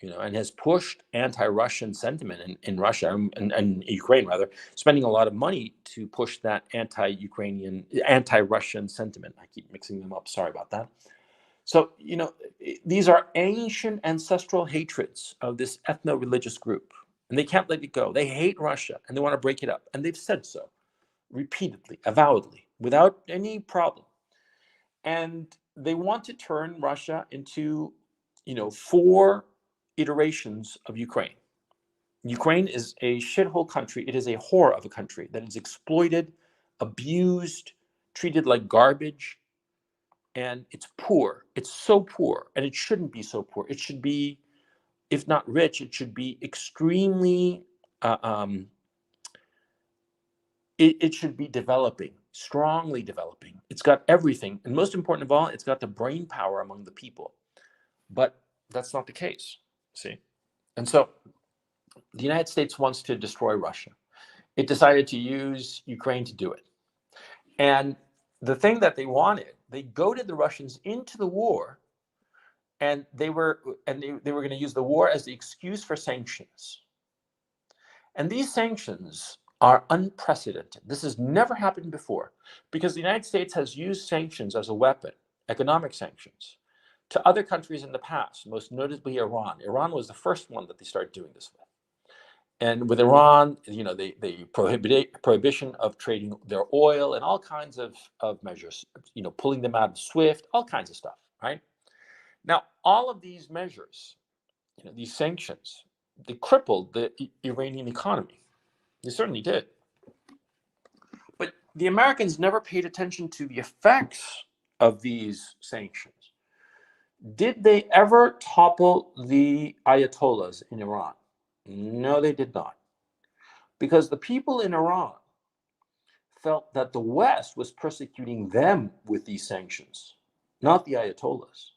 and has pushed anti-Russian sentiment in Russia and Ukraine, rather, spending a lot of money to push that anti-Ukrainian, anti-Russian sentiment. I keep mixing them up. Sorry about that. So, these are ancient ancestral hatreds of this ethno-religious group, and they can't let it go. They hate Russia, and they want to break it up, and they've said so repeatedly, avowedly, without any problem. And they want to turn Russia into, 4 iterations of Ukraine. Ukraine is a shithole country. It is a whore of a country that is exploited, abused, treated like garbage, and it's poor. It's so poor, and it shouldn't be so poor. It should be, if not rich, it should be extremely, it should be developing, strongly developing. It's got everything. And most important of all, it's got the brain power among the people. But that's not the case, see? And so the United States wants to destroy Russia. It decided to use Ukraine to do it. And the thing that they wanted, they goaded the Russians into the war, and they were going to use the war as the excuse for sanctions. And these sanctions are unprecedented. This has never happened before, because the United States has used sanctions as a weapon, economic sanctions, to other countries in the past, most notably Iran. Iran was the first one that they started doing this with. And with Iran, they prohibition of trading their oil and all kinds of measures, pulling them out of SWIFT, all kinds of stuff, right? Now, all of these measures, these sanctions, they crippled the Iranian economy. They certainly did. But the Americans never paid attention to the effects of these sanctions. Did they ever topple the Ayatollahs in Iran? No, they did not. Because the people in Iran felt that the West was persecuting them with these sanctions, not the Ayatollahs.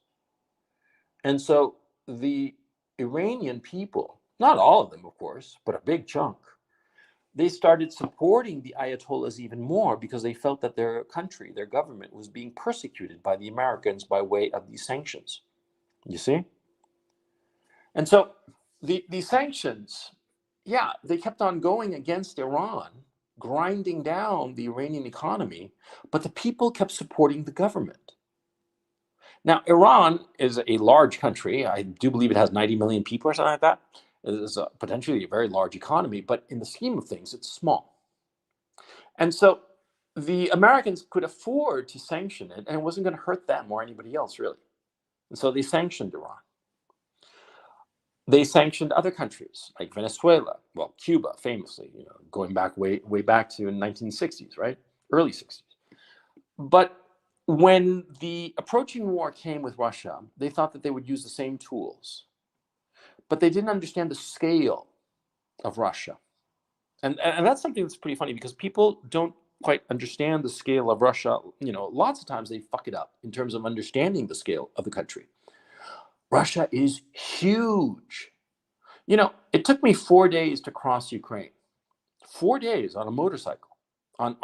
And so the Iranian people, not all of them, of course, but a big chunk, they started supporting the Ayatollahs even more because they felt that their country, their government, was being persecuted by the Americans by way of these sanctions. You see? And so the sanctions, yeah, they kept on going against Iran, grinding down the Iranian economy, but the people kept supporting the government. Now, Iran is a large country. I do believe it has 90 million people or something like that. It is potentially a very large economy, but in the scheme of things, it's small. And so the Americans could afford to sanction it, and it wasn't going to hurt them or anybody else, really. And so they sanctioned Iran. They sanctioned other countries like Venezuela, well, Cuba, famously, going back way back to the 1960s, right? Early 60s. But when the approaching war came with Russia, they thought that they would use the same tools. But they didn't understand the scale of Russia. And that's something that's pretty funny, because people don't quite understand the scale of Russia. Lots of times they fuck it up in terms of understanding the scale of the country. Russia is huge. It took me 4 days to cross Ukraine. 4 days on a motorcycle, on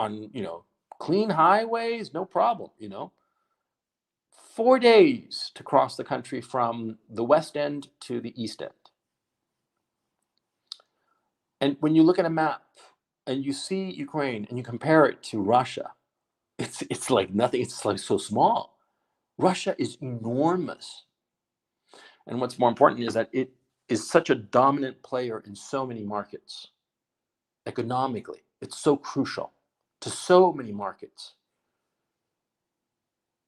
clean highways, no problem. 4 days to cross the country from the west end to the east end. And when you look at a map and you see Ukraine and you compare it to Russia, it's like nothing. It's like so small. Russia is enormous. And what's more important is that is such a dominant player in so many markets. Economically, it's so crucial to so many markets.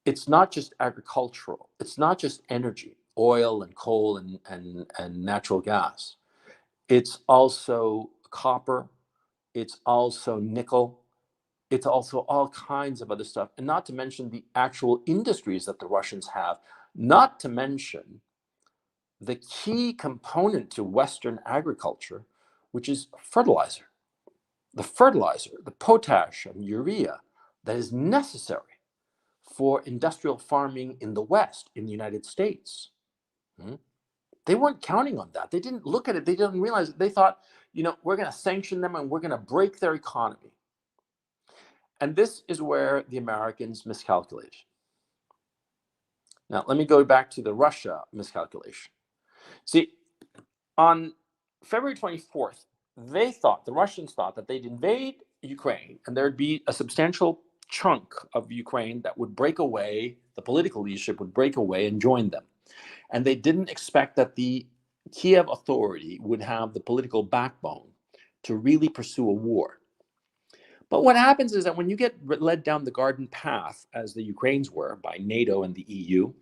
It's not just agricultural, it's not just energy, oil and coal and natural gas. It's also copper, it's also nickel, it's also all kinds of other stuff, and not to mention the actual industries that the Russians have, not to mention the key component to Western agriculture, which is fertilizer. The fertilizer, the potash and urea that is necessary for industrial farming in the West, in the United States. They weren't counting on that. They didn't look at it. They didn't realize it. They thought, we're going to sanction them and we're going to break their economy. And this is where the Americans miscalculated. Now, let me go back to the Russia miscalculation. See, on February 24th, the Russians thought that they'd invade Ukraine and there'd be a substantial chunk of Ukraine that would break away, the political leadership would break away and join them. And they didn't expect that the Kiev authority would have the political backbone to really pursue a war. But what happens is that when you get led down the garden path, as the Ukrainians were by NATO and the EU,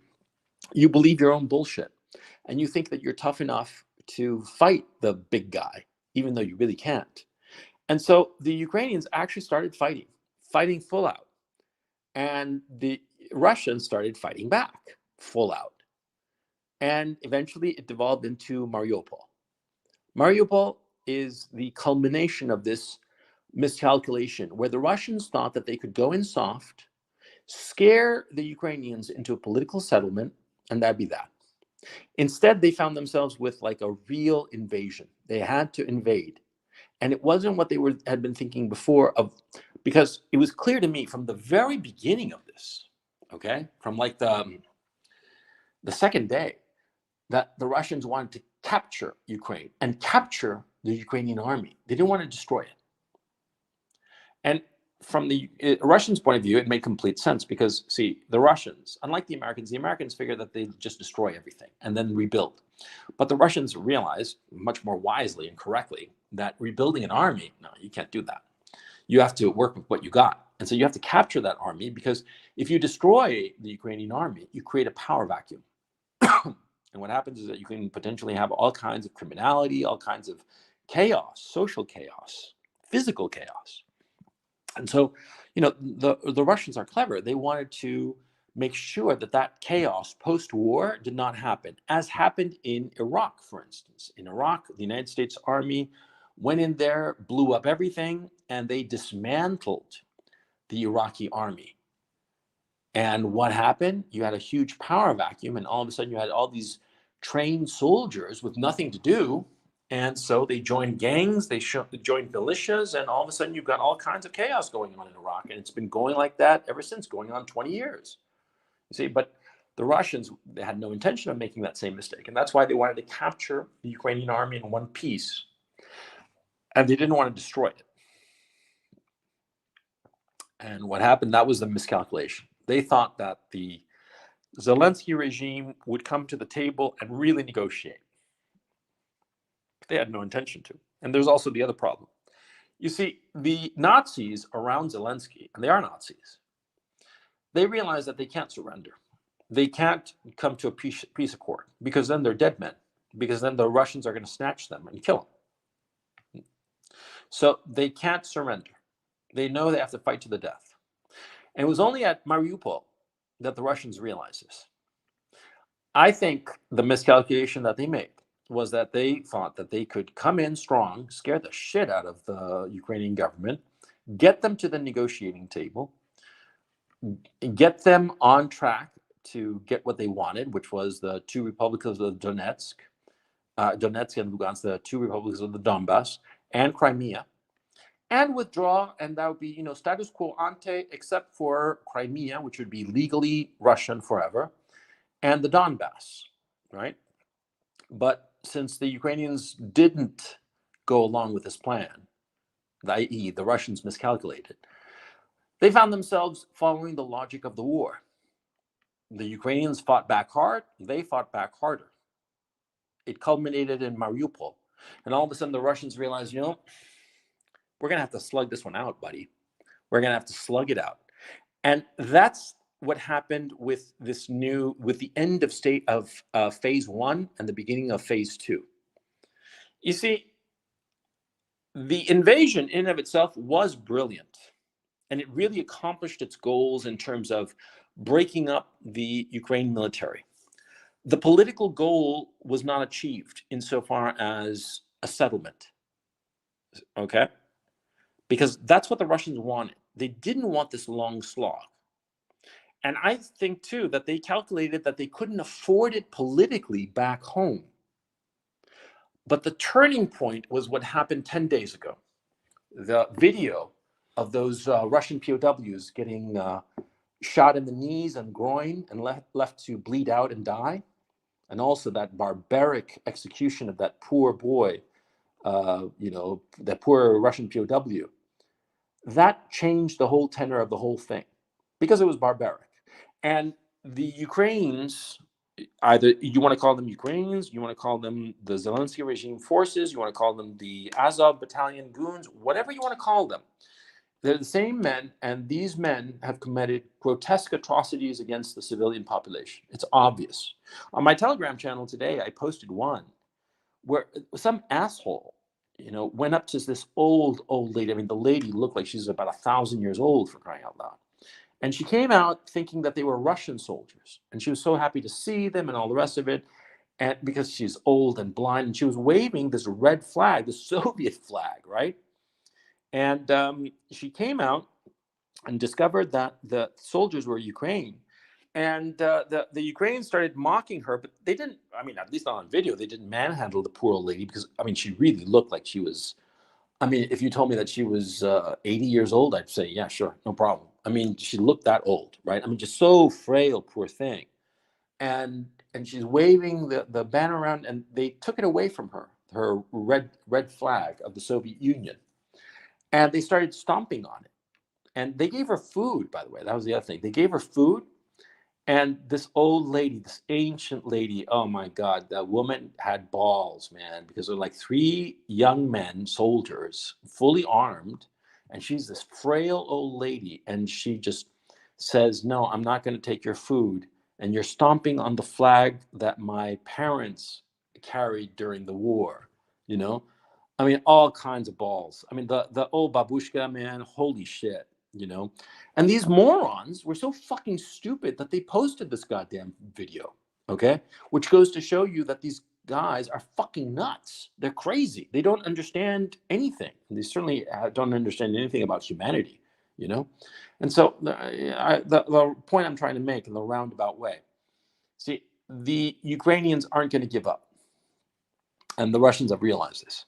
you believe your own bullshit. And you think that you're tough enough to fight the big guy, even though you really can't. And so the Ukrainians actually started fighting full out. And the Russians started fighting back full out. And eventually it devolved into Mariupol. Mariupol is the culmination of this miscalculation, where the Russians thought that they could go in soft, scare the Ukrainians into a political settlement, and that'd be that. Instead, they found themselves with like a real invasion. They had to invade. And it wasn't what they had been thinking before because it was clear to me from the very beginning of this, okay, from like the second day, that the Russians wanted to capture Ukraine and capture the Ukrainian army. They didn't want to destroy it. And from the Russians' point of view, it made complete sense because, see, the Russians, unlike the Americans figure that they just destroy everything and then rebuild. But the Russians realized, much more wisely and correctly, that rebuilding an army, no, you can't do that. You have to work with what you got. And so you have to capture that army, because if you destroy the Ukrainian army, you create a power vacuum. And what happens is that you can potentially have all kinds of criminality, all kinds of chaos, social chaos, physical chaos. And so, the Russians are clever. They wanted to make sure that chaos post-war did not happen, as happened in Iraq, for instance. In Iraq, the United States Army went in there, blew up everything, and they dismantled the Iraqi army. And what happened? You had a huge power vacuum, and all of a sudden you had all these trained soldiers with nothing to do. And so they joined gangs, they joined militias, and all of a sudden you've got all kinds of chaos going on in Iraq. And it's been going like that ever since, going on 20 years. You see, but the Russians, they had no intention of making that same mistake. And that's why they wanted to capture the Ukrainian army in one piece. And they didn't want to destroy it. And what happened, that was the miscalculation. They thought that the Zelensky regime would come to the table and really negotiate. But they had no intention to. And there's also the other problem. You see, the Nazis around Zelensky, and they are Nazis, they realize that they can't surrender. They can't come to a peace accord, because then they're dead men, because then the Russians are going to snatch them and kill them. So they can't surrender. They know they have to fight to the death. And it was only at Mariupol that the Russians realized this. I think the miscalculation that they made was that they thought that they could come in strong, scare the shit out of the Ukrainian government, get them to the negotiating table, get them on track to get what they wanted, which was the two republics of Donetsk and Lugansk, the two republics of the Donbass, and Crimea, and withdraw, and that would be, status quo ante, except for Crimea, which would be legally Russian forever, and the Donbass, right? But since the Ukrainians didn't go along with this plan, i.e., the Russians miscalculated, they found themselves following the logic of the war. The Ukrainians fought back hard, they fought back harder. it culminated in Mariupol. And all of a sudden, the Russians realized, we're going to have to slug this one out, buddy. We're going to have to slug it out. And that's what happened with with the end of phase 1 and the beginning of phase 2. You see, the invasion in and of itself was brilliant, and it really accomplished its goals in terms of breaking up the Ukraine military. The political goal was not achieved insofar as a settlement, okay? Because that's what the Russians wanted. They didn't want this long slog. And I think, too, that they calculated that they couldn't afford it politically back home. But the turning point was what happened 10 days ago. The video of those Russian POWs getting shot in the knees and groin and left to bleed out and die, and also that barbaric execution of that poor boy, that poor Russian POW, that changed the whole tenor of the whole thing because it was barbaric. And the Ukrainians, either you want to call them Ukrainians, you want to call them the Zelensky regime forces, you want to call them the Azov battalion goons, whatever you want to call them, they're the same men, and these men have committed grotesque atrocities against the civilian population. It's obvious. On my Telegram channel today, I posted one where some asshole, went up to this old lady. I mean, the lady looked like she's about 1,000 years old, for crying out loud. And she came out thinking that they were Russian soldiers. And she was so happy to see them and all the rest of it. And because she's old and blind, and she was waving this red flag, the Soviet flag, right? And she came out and discovered that the soldiers were Ukraine. And the Ukrainians started mocking her, but they didn't, at least not on video, they didn't manhandle the poor old lady because, she really looked like she was, if you told me that she was 80 years old, I'd say, yeah, sure, no problem. She looked that old, right? Just so frail, poor thing. And she's waving the banner around, and they took it away from her red flag of the Soviet Union. And they started stomping on it. And they gave her food, by the way. That was the other thing. They gave her food. And this old lady, this ancient lady, oh my God, that woman had balls, man, because there were like 3 young men, soldiers, fully armed. And she's this frail old lady. And she just says, no, I'm not going to take your food. And you're stomping on the flag that my parents carried during the war, all kinds of balls. The old babushka, man, holy shit, And these morons were so fucking stupid that they posted this goddamn video, okay? Which goes to show you that these guys are fucking nuts. They're crazy. They don't understand anything. They certainly don't understand anything about humanity, And so the point I'm trying to make in the roundabout way, see, the Ukrainians aren't going to give up. And the Russians have realized this.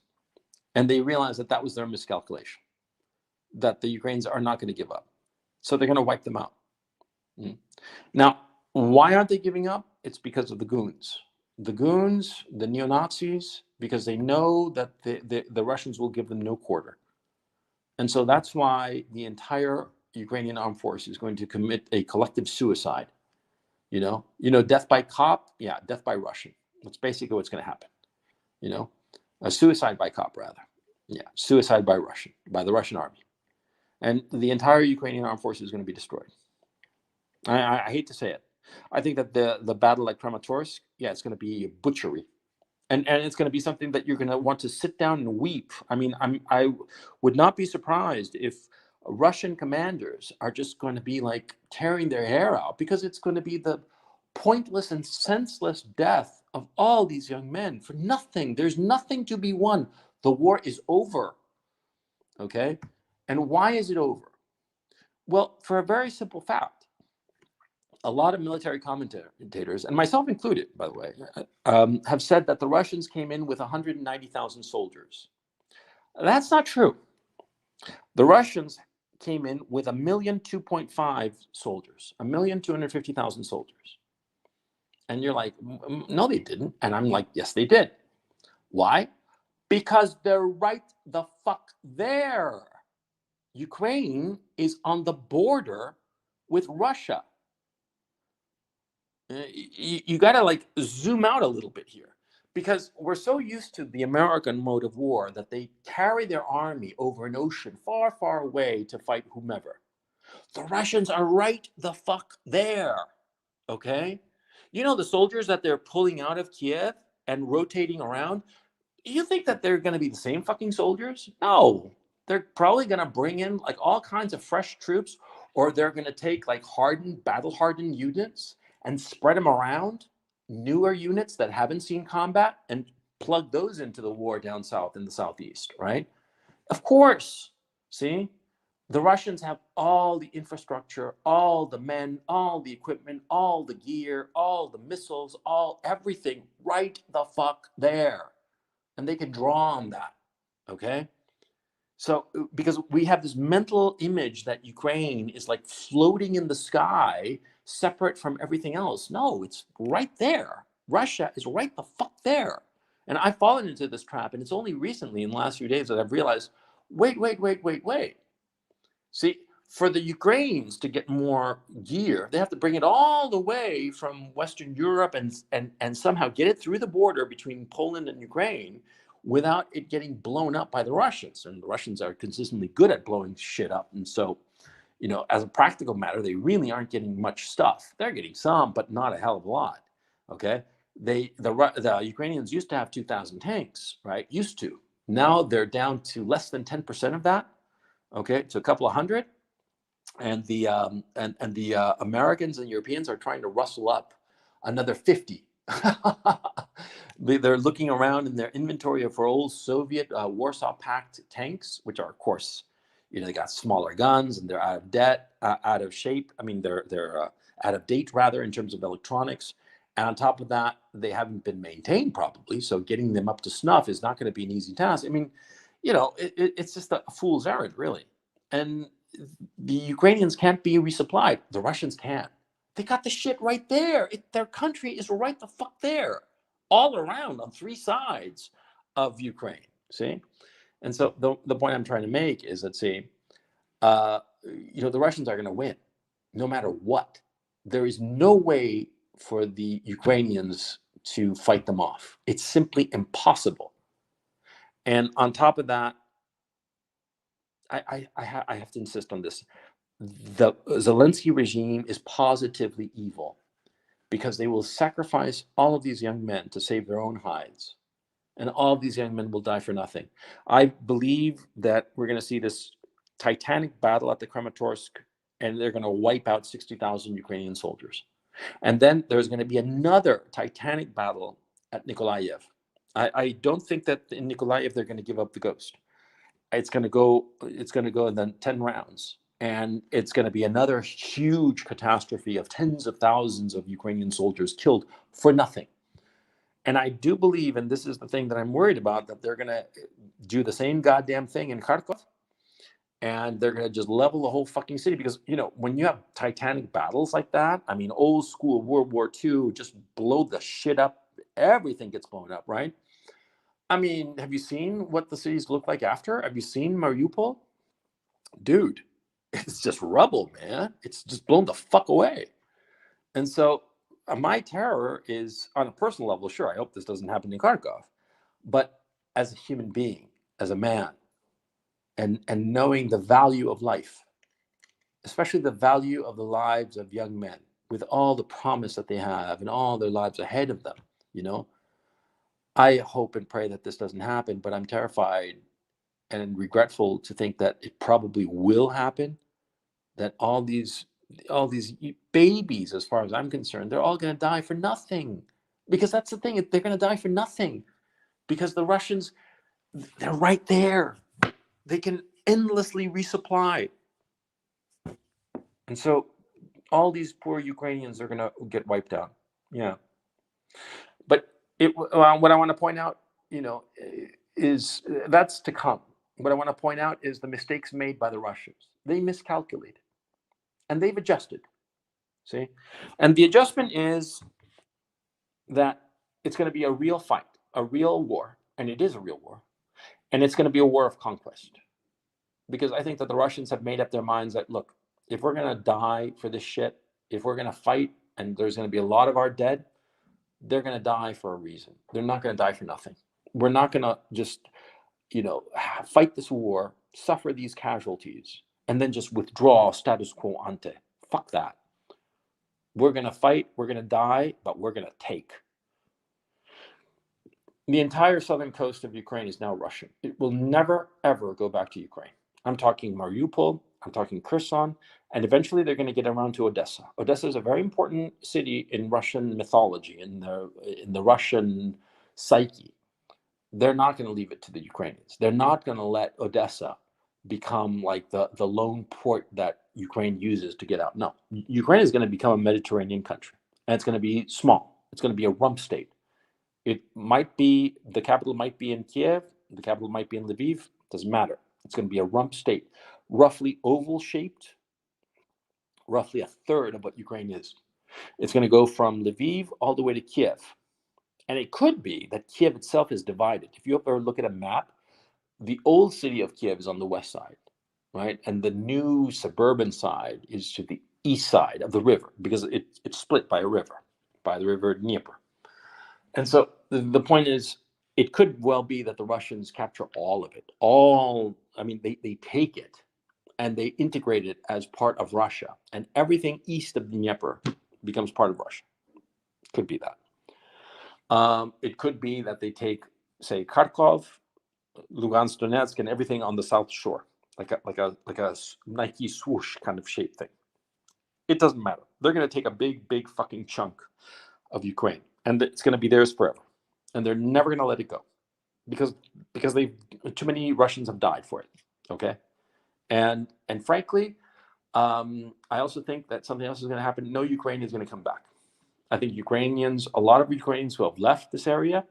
And they realize that was their miscalculation, that the Ukrainians are not going to give up. So they're going to wipe them out. Now, why aren't they giving up? It's because of the goons. The goons, the neo-Nazis, because they know that the Russians will give them no quarter. And so that's why the entire Ukrainian armed force is going to commit a collective suicide. Death by cop, yeah, death by Russian. That's basically what's going to happen. A suicide by cop, rather. Yeah, suicide by the Russian army. And the entire Ukrainian armed forces is going to be destroyed. I hate to say it. I think that the battle at Kramatorsk, yeah, it's going to be a butchery. And it's going to be something that you're going to want to sit down and weep. I would not be surprised if Russian commanders are just going to be like tearing their hair out, because it's going to be the pointless and senseless death of all these young men for nothing. There's nothing to be won. The war is over. Okay? And why is it over? Well, for a very simple fact. A lot of military commentators, and myself included, by the way, have said that the Russians came in with 190,000 soldiers. That's not true. The Russians came in with 1,250,000 soldiers, 1,250,000 soldiers. And you're like, no, they didn't. And I'm like, yes, they did. Why? Because they're right the fuck there. Ukraine is on the border with Russia. You got to like zoom out a little bit here, Because we're so used to the American mode of war that they carry their army over an ocean far, far away to fight whomever. The Russians are right the fuck there. Okay? You know, the soldiers that they're pulling out of Kiev and rotating around, you think that they're going to be the same fucking soldiers? No. They're probably going to bring in like all kinds of fresh troops, or they're going to take like hardened, battle hardened units and spread them around, newer units that haven't seen combat, and plug those into the war down south in the southeast, right? Of course. See? The Russians have all the infrastructure, all the men, all the equipment, all the gear, all the missiles, all everything right the fuck there. And they can draw on that. Okay? So, because we have this mental image that Ukraine is like floating in the sky, separate from everything else. No, it's right there. Russia is right the fuck there. And I've fallen into this trap. And it's only recently in the last few days that I've realized wait. See, for the Ukrainians to get more gear, they have to bring it all the way from Western Europe and somehow get it through the border between Poland and Ukraine without it getting blown up by the Russians. And the Russians are consistently good at blowing shit up. And so, you know, as a practical matter, they really aren't getting much stuff. They're getting some, but not a hell of a lot. Okay. The Ukrainians used to have 2,000 tanks, right? Used to. Now they're down to less than 10% of that. Okay, so a couple of hundred, and the Americans and Europeans are trying to rustle up another 50. They're looking around in their inventory of old Soviet Warsaw Pact tanks, which are, of course, you know, they got smaller guns and they're out of debt, out of shape. I mean, they're out of date rather in terms of electronics. And on top of that, they haven't been maintained properly. So getting them up to snuff is not going to be an easy task. I mean, you know, it's just a fool's errand, really. And the Ukrainians can't be resupplied. The Russians can. They got the shit right there. Their country is right the fuck there, all around on three sides of Ukraine. See? And so the point I'm trying to make is that, see, you know, the Russians are going to win no matter what. There is no way for the Ukrainians to fight them off. It's simply impossible. And on top of that, I have to insist on this. The Zelensky regime is positively evil because they will sacrifice all of these young men to save their own hides. And all of these young men will die for nothing. I believe that we're going to see this titanic battle at the Kramatorsk, and they're going to wipe out 60,000 Ukrainian soldiers. And then there's going to be another titanic battle at Nikolaev. I don't think that in Nikolaev they're going to give up the ghost. It's going to go in then 10 rounds. And it's going to be another huge catastrophe of tens of thousands of Ukrainian soldiers killed for nothing. And I do believe, and this is the thing that I'm worried about, that they're going to do the same goddamn thing in Kharkov. And they're going to just level the whole fucking city. Because, you know, when you have titanic battles like that, I mean, old school World War II, just blow the shit up. Everything gets blown up, right? I mean, have you seen what the cities look like after? Have you seen Mariupol? Dude, it's just rubble, man. It's just blown the fuck away. And so my terror is on a personal level. Sure, I hope this doesn't happen in Kharkov. But as a human being, as a man, and knowing the value of life, especially the value of the lives of young men with all the promise that they have and all their lives ahead of them, you know, I hope and pray that this doesn't happen, but I'm terrified and regretful to think that it probably will happen, that all these babies, as far as I'm concerned, they're all going to die for nothing. Because that's the thing, they're going to die for nothing. Because the Russians, they're right there. They can endlessly resupply. And so all these poor Ukrainians are going to get wiped out. Yeah. But what I want to point out, you know, is that's to come. What I want to point out is the mistakes made by the Russians. They miscalculated and they've adjusted. See? And the adjustment is that it's going to be a real fight, a real war, and it is a real war. And it's going to be a war of conquest. Because I think that the Russians have made up their minds that, look, if we're going to die for this shit, if we're going to fight and there's going to be a lot of our dead, they're going to die for a reason. They're not going to die for nothing. We're not going to just, fight this war, suffer these casualties, and then just withdraw status quo ante. Fuck that. We're going to fight, we're going to die, but we're going to take. The entire southern coast of Ukraine is now Russian. It will never, ever go back to Ukraine. I'm talking Mariupol, I'm talking Kherson, and eventually they're going to get around to Odessa. Odessa is a very important city in Russian mythology, in the Russian psyche. They're not going to leave it to the Ukrainians. They're not going to let Odessa become like the lone port that Ukraine uses to get out. No, Ukraine is going to become a Mediterranean country, and it's going to be small. It's going to be a rump state. It might be, the capital might be in Kiev, the capital might be in Lviv, doesn't matter. It's going to be a rump state, roughly oval shaped, roughly a third of what Ukraine is. It's going to go from Lviv all the way to Kiev. And it could be that Kiev itself is divided. If you ever look at a map, the old city of Kiev is on the west side, right? And the new suburban side is to the east side of the river, because it's split by a river, by the river Dnieper. And so the point is, it could well be that the Russians capture all of it. They take it and they integrate it as part of Russia. And everything east of Dnieper becomes part of Russia. Could be that. It could be that they take, say, Kharkov, Lugansk, Donetsk, and everything on the south shore, like a Nike swoosh kind of shape thing. It doesn't matter. They're going to take a big fucking chunk of Ukraine, and it's going to be theirs forever, and they're never going to let it go, because too many Russians have died for it. Okay, and frankly, I also think that something else is going to happen. No Ukrainian is going to come back. I think a lot of Ukrainians who have left this area,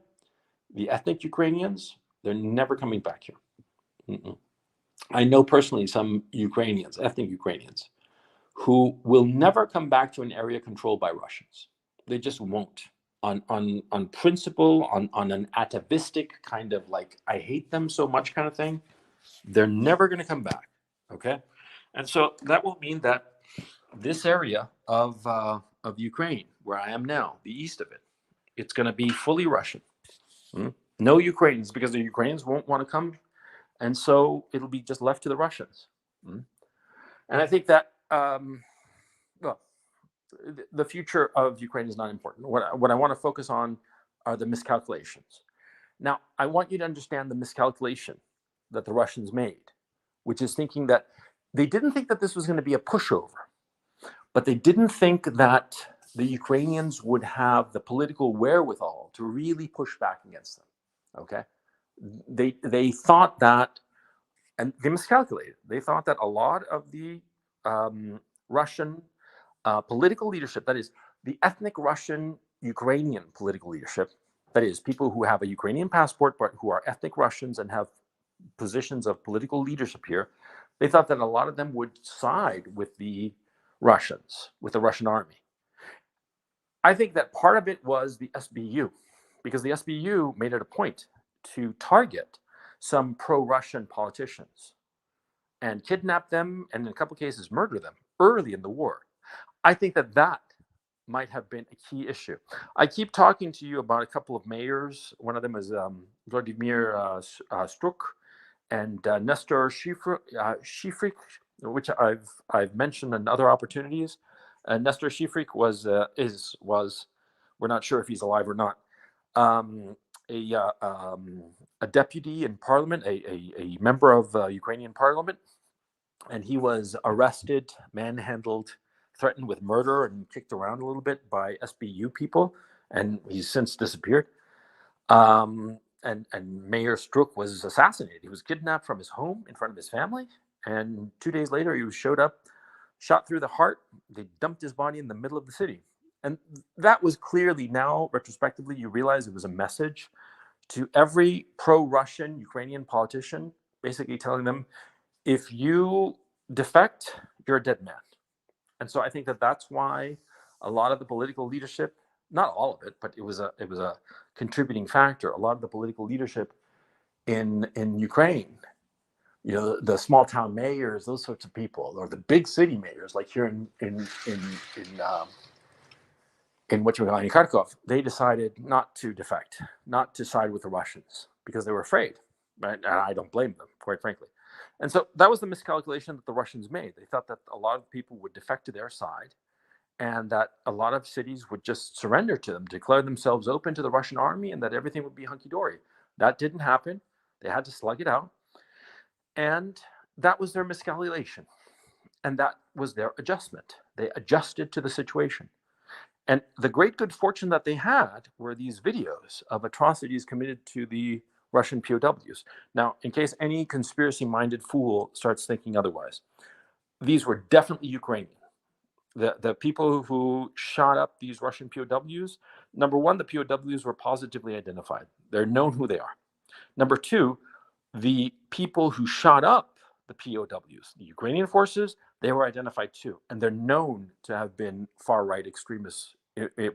the ethnic Ukrainians, they're never coming back here. Mm-mm. I know personally some Ukrainians, ethnic Ukrainians, who will never come back to an area controlled by Russians. They just won't. On principle, on an atavistic kind of like, I hate them so much kind of thing, they're never going to come back. Okay, and so that will mean that this area of Ukraine, where I am now, the east of it, it's going to be fully Russian. No Ukrainians, because the Ukrainians won't want to come, and so it'll be just left to the Russians. And I think that the future of Ukraine is not important. What I want to focus on are the miscalculations. Now, I want you to understand the miscalculation that the Russians made, which is thinking that they didn't think that this was going to be a pushover, but they didn't think that the Ukrainians would have the political wherewithal to really push back against them. Okay, they thought that, and they miscalculated. They thought that a lot of the Russian political leadership, that is, the ethnic Russian Ukrainian political leadership, that is, people who have a Ukrainian passport but who are ethnic Russians and have positions of political leadership here, they thought that a lot of them would side with the Russians, with the Russian army. I think that part of it was the SBU, because the SBU made it a point to target some pro-Russian politicians and kidnap them, and in a couple of cases murder them early in the war. I think that might have been a key issue. I keep talking to you about a couple of mayors. One of them is Vladimir Struk and Nestor Shifrik, which I've mentioned in other opportunities. Nestor Shifrik was we're not sure if he's alive or not, a deputy in parliament, a member of Ukrainian parliament, and he was arrested, manhandled, threatened with murder, and kicked around a little bit by SBU people, and he's since disappeared. And Mayor Struk was assassinated. He was kidnapped from his home in front of his family, and 2 days later he was showed up, shot through the heart. They dumped his body in the middle of the city. And that was clearly, now retrospectively, you realize it was a message to every pro-Russian Ukrainian politician, basically telling them, if you defect, you're a dead man. And so I think that that's why a lot of the political leadership, not all of it, but it was a contributing factor. A lot of the political leadership in Ukraine, the small town mayors, those sorts of people, or the big city mayors, like here in in Kharkov, they decided not to defect, not to side with the Russians because they were afraid. Right? And I don't blame them, quite frankly. And so that was the miscalculation that the Russians made. They thought that a lot of people would defect to their side and that a lot of cities would just surrender to them, declare themselves open to the Russian army, and that everything would be hunky-dory. That didn't happen. They had to slug it out. And that was their miscalculation. And that was their adjustment. They adjusted to the situation. And the great good fortune that they had were these videos of atrocities committed to the Russian POWs. Now, in case any conspiracy-minded fool starts thinking otherwise, these were definitely Ukrainian. The people who shot up these Russian POWs, number one, the POWs were positively identified. They're known who they are. Number two, the people who shot up the POWs, the Ukrainian forces, they were identified too. And they're known to have been far-right extremists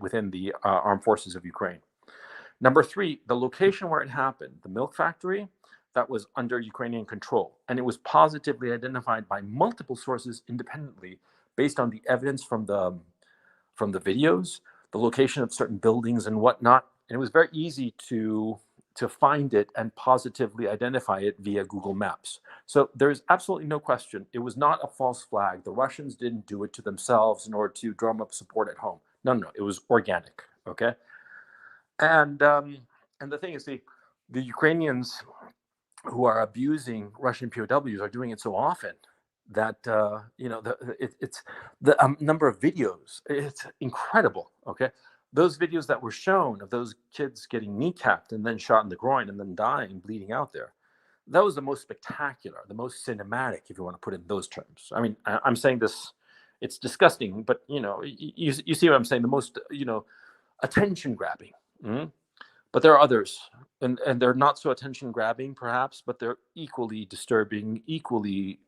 within the armed forces of Ukraine. Number three, the location where it happened, the milk factory, that was under Ukrainian control. And it was positively identified by multiple sources independently based on the evidence from the videos, the location of certain buildings and whatnot. And it was very easy to find it and positively identify it via Google Maps. So there's absolutely no question. It was not a false flag. The Russians didn't do it to themselves in order to drum up support at home. No, it was organic, okay? And the thing is, the Ukrainians who are abusing Russian POWs are doing it so often that it's the number of videos. It's incredible. Okay, those videos that were shown of those kids getting kneecapped and then shot in the groin and then dying, bleeding out there. That was the most spectacular, the most cinematic, if you want to put it in those terms. I mean, I'm saying this, it's disgusting, but you see what I'm saying. The most attention grabbing. Mm-hmm. But there are others, and they're not so attention grabbing, perhaps, but they're equally disturbing, equally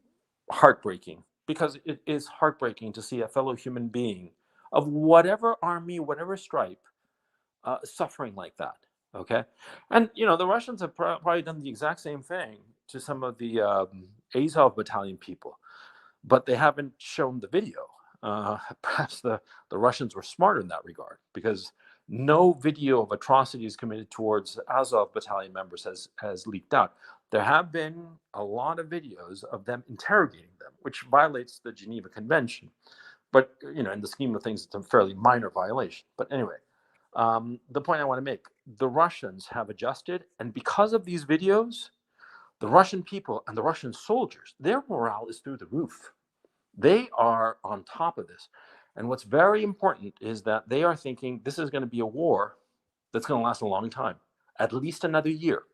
heartbreaking, because it is heartbreaking to see a fellow human being of whatever army, whatever stripe, suffering like that. Okay, and the Russians have probably done the exact same thing to some of the Azov battalion people, but they haven't shown the video. Perhaps the Russians were smarter in that regard, because no video of atrocities committed towards Azov battalion members has leaked out. There have been a lot of videos of them interrogating them, which violates the Geneva Convention. But in the scheme of things, it's a fairly minor violation. But anyway, the point I want to make: the Russians have adjusted, and because of these videos, the Russian people and the Russian soldiers, their morale is through the roof. They are on top of this. And what's very important is that they are thinking this is going to be a war that's going to last a long time, at least another year.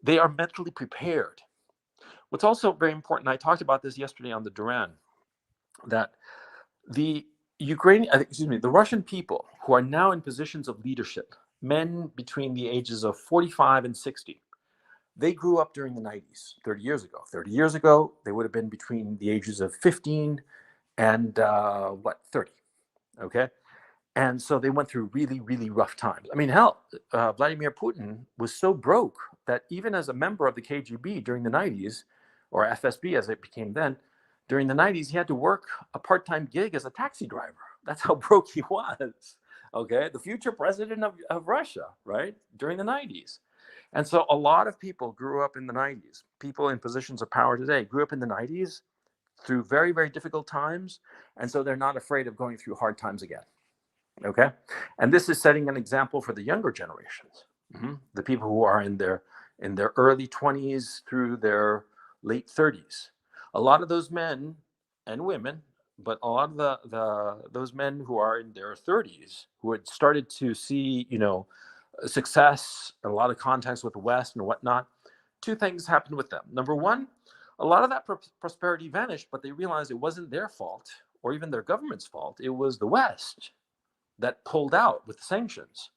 They are mentally prepared. What's also very important, I talked about this yesterday on the Duran, that the Russian people who are now in positions of leadership, men between the ages of 45 and 60, they grew up during the 90s, 30 years ago. 30 years ago, they would have been between the ages of 15 and 30, okay? And so they went through really, really rough times. I mean, hell, Vladimir Putin was so broke that even as a member of the KGB during the 90s, or FSB as it became then, during the 90s, he had to work a part-time gig as a taxi driver. That's how broke he was, okay? The future president of Russia, right? During the 90s. And so a lot of people grew up in the 90s. People in positions of power today grew up in the 90s through very, very difficult times. And so they're not afraid of going through hard times again. Okay. And this is setting an example for the younger generations, the people who are in their early 20s through their late 30s. A lot of those men and women, but a lot of those men who are in their 30s, who had started to see, success, a lot of contacts with the West and whatnot, two things happened with them. Number one, a lot of that prosperity vanished, but they realized it wasn't their fault or even their government's fault. It was the West that pulled out with the sanctions.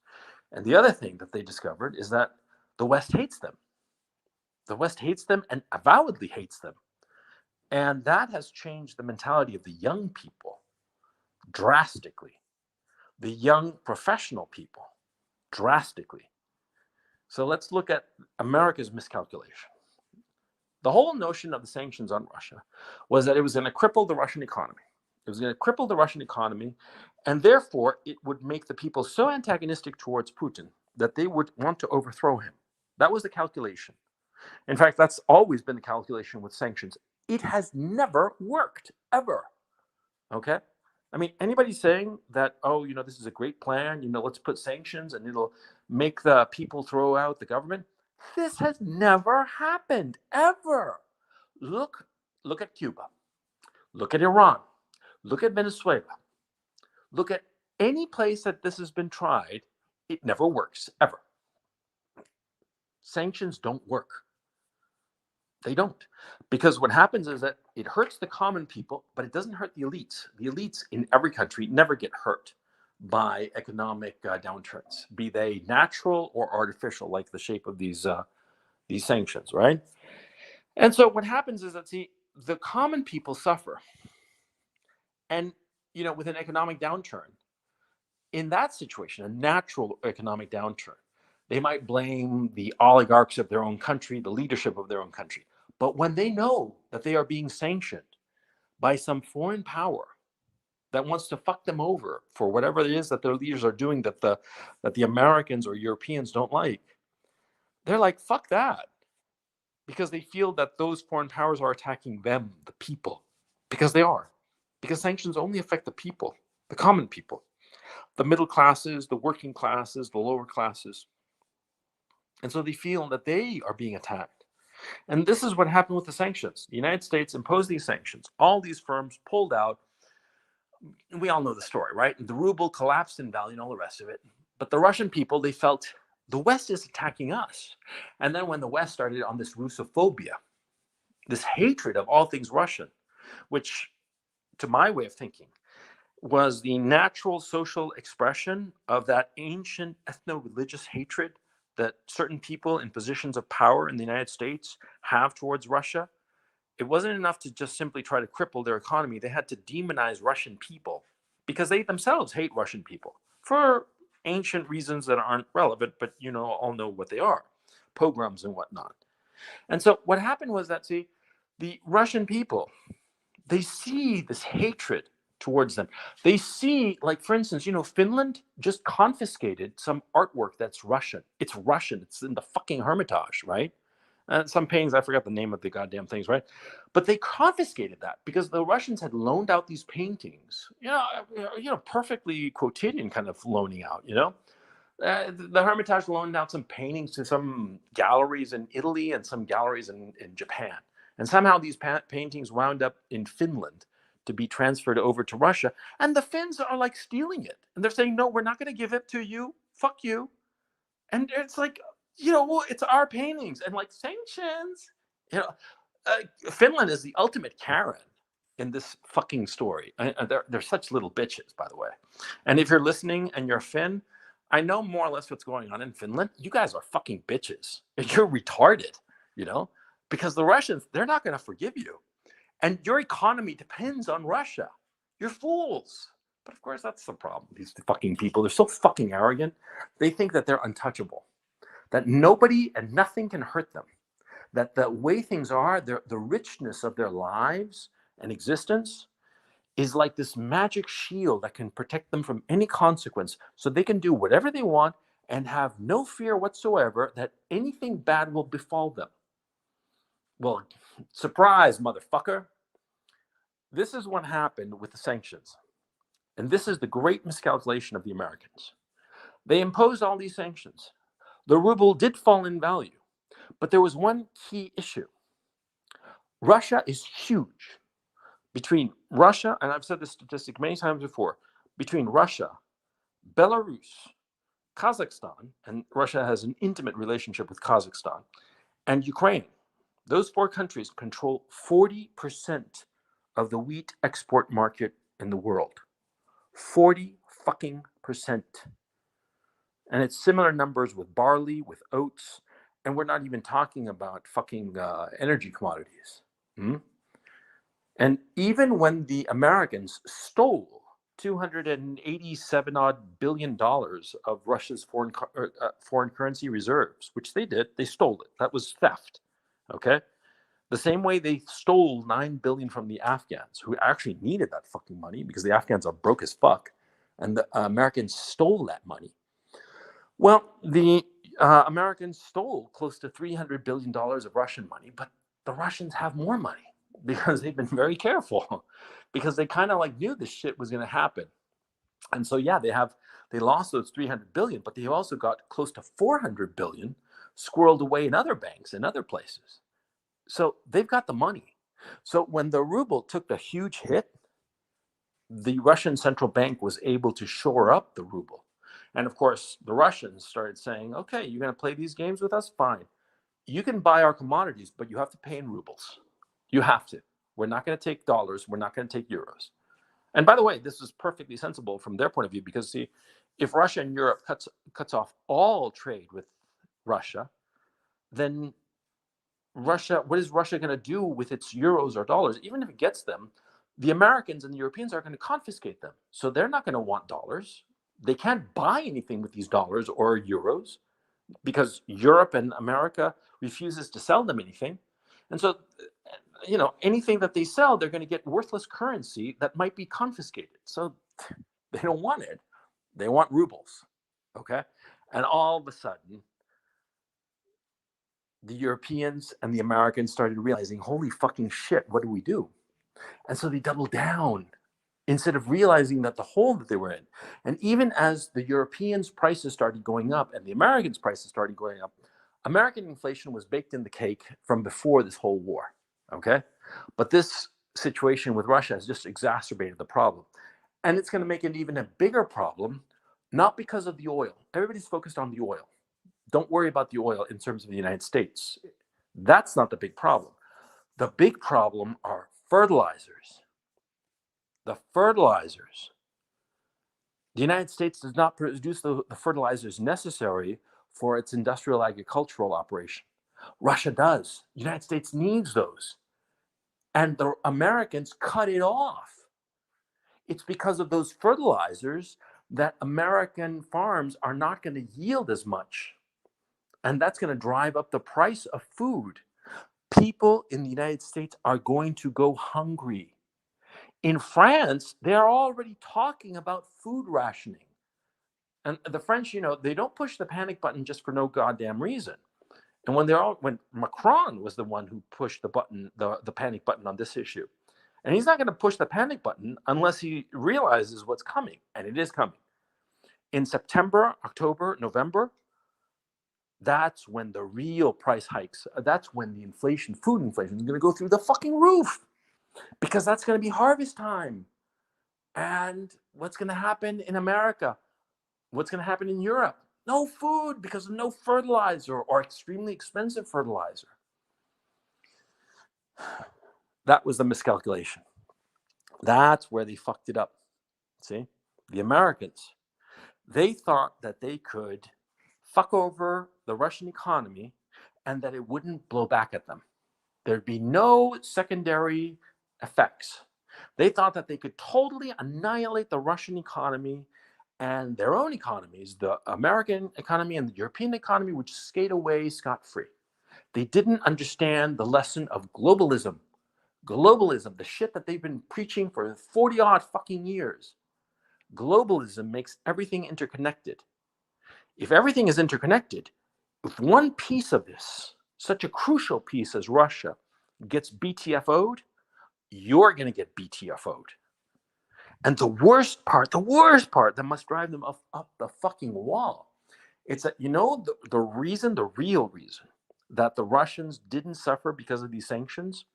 And the other thing that they discovered is that the West hates them. The West hates them and avowedly hates them. And that has changed the mentality of the young people drastically. The young professional people drastically. So let's look at America's miscalculation. The whole notion of the sanctions on Russia was that it was going to cripple the Russian economy. It was going to cripple the Russian economy, and therefore it would make the people so antagonistic towards Putin that they would want to overthrow him. That was the calculation. In fact, that's always been the calculation with sanctions. It has never worked, ever. Okay? I mean, anybody saying that, oh, this is a great plan, let's put sanctions and it'll make the people throw out the government. This has never happened, ever. Look at Cuba. Look at Iran. Look at Venezuela. Look at any place that this has been tried. It never works, ever. Sanctions don't work. They don't. Because what happens is that it hurts the common people, but it doesn't hurt the elites. The elites in every country never get hurt by economic downturns, be they natural or artificial, like the shape of these sanctions, right? And so what happens is that, the common people suffer. And, with an economic downturn, in that situation, a natural economic downturn, they might blame the oligarchs of their own country, the leadership of their own country. But when they know that they are being sanctioned by some foreign power that wants to fuck them over for whatever it is that their leaders are doing that the Americans or Europeans don't like, they're like, fuck that. Because they feel that those foreign powers are attacking them, the people. Because they are. Because sanctions only affect the people, the common people, the middle classes, the working classes, the lower classes. And so they feel that they are being attacked. And this is what happened with the sanctions. The United States imposed these sanctions. All these firms pulled out. We all know the story, right? The ruble collapsed in value and all the rest of it. But the Russian people, they felt the West is attacking us. And then when the West started on this Russophobia, this hatred of all things Russian, which, to my way of thinking, was the natural social expression of that ancient ethno-religious hatred that certain people in positions of power in the United States have towards Russia. It wasn't enough to just simply try to cripple their economy. They had to demonize Russian people because they themselves hate Russian people for ancient reasons that aren't relevant, but all know what they are, pogroms and whatnot. And so what happened was that, the Russian people, they see this hatred towards them. They see, like, for instance, Finland just confiscated some artwork that's Russian. It's Russian. It's in the fucking Hermitage, right? Some paintings, I forgot the name of the goddamn things, right? But they confiscated that because the Russians had loaned out these paintings, perfectly quotidian kind of loaning out, the Hermitage loaned out some paintings to some galleries in Italy and some galleries in Japan. And somehow these paintings wound up in Finland to be transferred over to Russia. And the Finns are like stealing it. And they're saying, no, we're not going to give it to you. Fuck you. And it's like, it's our paintings. And like sanctions, Finland is the ultimate Karen in this fucking story. They're such little bitches, by the way. And if you're listening and you're Finn, I know more or less what's going on in Finland. You guys are fucking bitches. You're retarded, because the Russians, they're not going to forgive you. And your economy depends on Russia. You're fools. But of course, that's the problem. These fucking people, they're so fucking arrogant. They think that they're untouchable, that nobody and nothing can hurt them, that the way things are, the richness of their lives and existence is like this magic shield that can protect them from any consequence, so they can do whatever they want and have no fear whatsoever that anything bad will befall them. Well, surprise, motherfucker. This is what happened with the sanctions. And this is the great miscalculation of the Americans. They imposed all these sanctions. The ruble did fall in value, but there was one key issue. Russia is huge. Between Russia, and I've said this statistic many times before, between Russia, Belarus, Kazakhstan, and Russia has an intimate relationship with Kazakhstan, and Ukraine, those four countries control 40% of the wheat export market in the world. 40 fucking percent. And it's similar numbers with barley, with oats, and we're not even talking about fucking energy commodities. And even when the Americans stole $287 odd billion of Russia's foreign currency reserves, which they did, they stole it. That was theft. Okay. The same way they stole $9 billion from the Afghans, who actually needed that fucking money because the Afghans are broke as fuck, and the Americans stole that money. Well, the Americans stole close to $300 billion of Russian money, but the Russians have more money because they've been very careful, because they kind of like knew this shit was going to happen. And so, yeah, they lost those 300 billion, but they also got close to 400 billion squirreled away in other banks and other places. So they've got the money. So when the ruble took the huge hit, the Russian central bank was able to shore up the ruble. And of course, the Russians started saying, okay, you're going to play these games with us? Fine. You can buy our commodities, but you have to pay in rubles. You have to. We're not going to take dollars. We're not going to take euros. And by the way, this is perfectly sensible from their point of view, because see, if Russia and Europe cuts off all trade with Russia, then Russia, what is Russia going to do with its euros or dollars? Even if it gets them, the Americans and the Europeans are going to confiscate them. So they're not going to want dollars. They can't buy anything with these dollars or euros because Europe and America refuses to sell them anything. And so, anything that they sell, they're going to get worthless currency that might be confiscated. So they don't want it. They want rubles. Okay. And all of a sudden, the Europeans and the Americans started realizing, holy fucking shit, what do we do? And so they doubled down instead of realizing that the hole that they were in. And even as the Europeans' prices started going up and the Americans' prices started going up, American inflation was baked in the cake from before this whole war. Okay. But this situation with Russia has just exacerbated the problem. And it's going to make it even a bigger problem, not because of the oil. Everybody's focused on the oil. Don't worry about the oil in terms of the United States. That's not the big problem. The big problem are fertilizers. The fertilizers. The United States does not produce the fertilizers necessary for its industrial agricultural operation. Russia does. The United States needs those. And the Americans cut it off. It's because of those fertilizers that American farms are not going to yield as much. And that's going to drive up the price of food. People in the United States are going to go hungry. In France, they are already talking about food rationing. And the French, they don't push the panic button just for no goddamn reason. And when Macron was the one who pushed the panic button on this issue. And he's not going to push the panic button unless he realizes what's coming. And it is coming. In September, October, November, that's when the real price hikes, that's when the food inflation is going to go through the fucking roof, because that's going to be harvest time. And what's going to happen in America? What's going to happen in Europe? No food because of no fertilizer or extremely expensive fertilizer. That was the miscalculation. That's where they fucked it up. See, the Americans, they thought that they could fuck over the Russian economy and that it wouldn't blow back at them. There'd be no secondary effects. They thought that they could totally annihilate the Russian economy, and their own economies, the American economy and the European economy, would skate away scot-free. They didn't understand the lesson of globalism. Globalism, the shit that they've been preaching for 40 odd fucking years. Globalism makes everything interconnected. If everything is interconnected, if one piece of this, such a crucial piece as Russia, gets BTFO'd, you're going to get BTFO'd. And the worst part that must drive them up the fucking wall, it's that, the real reason that the Russians didn't suffer because of these sanctions,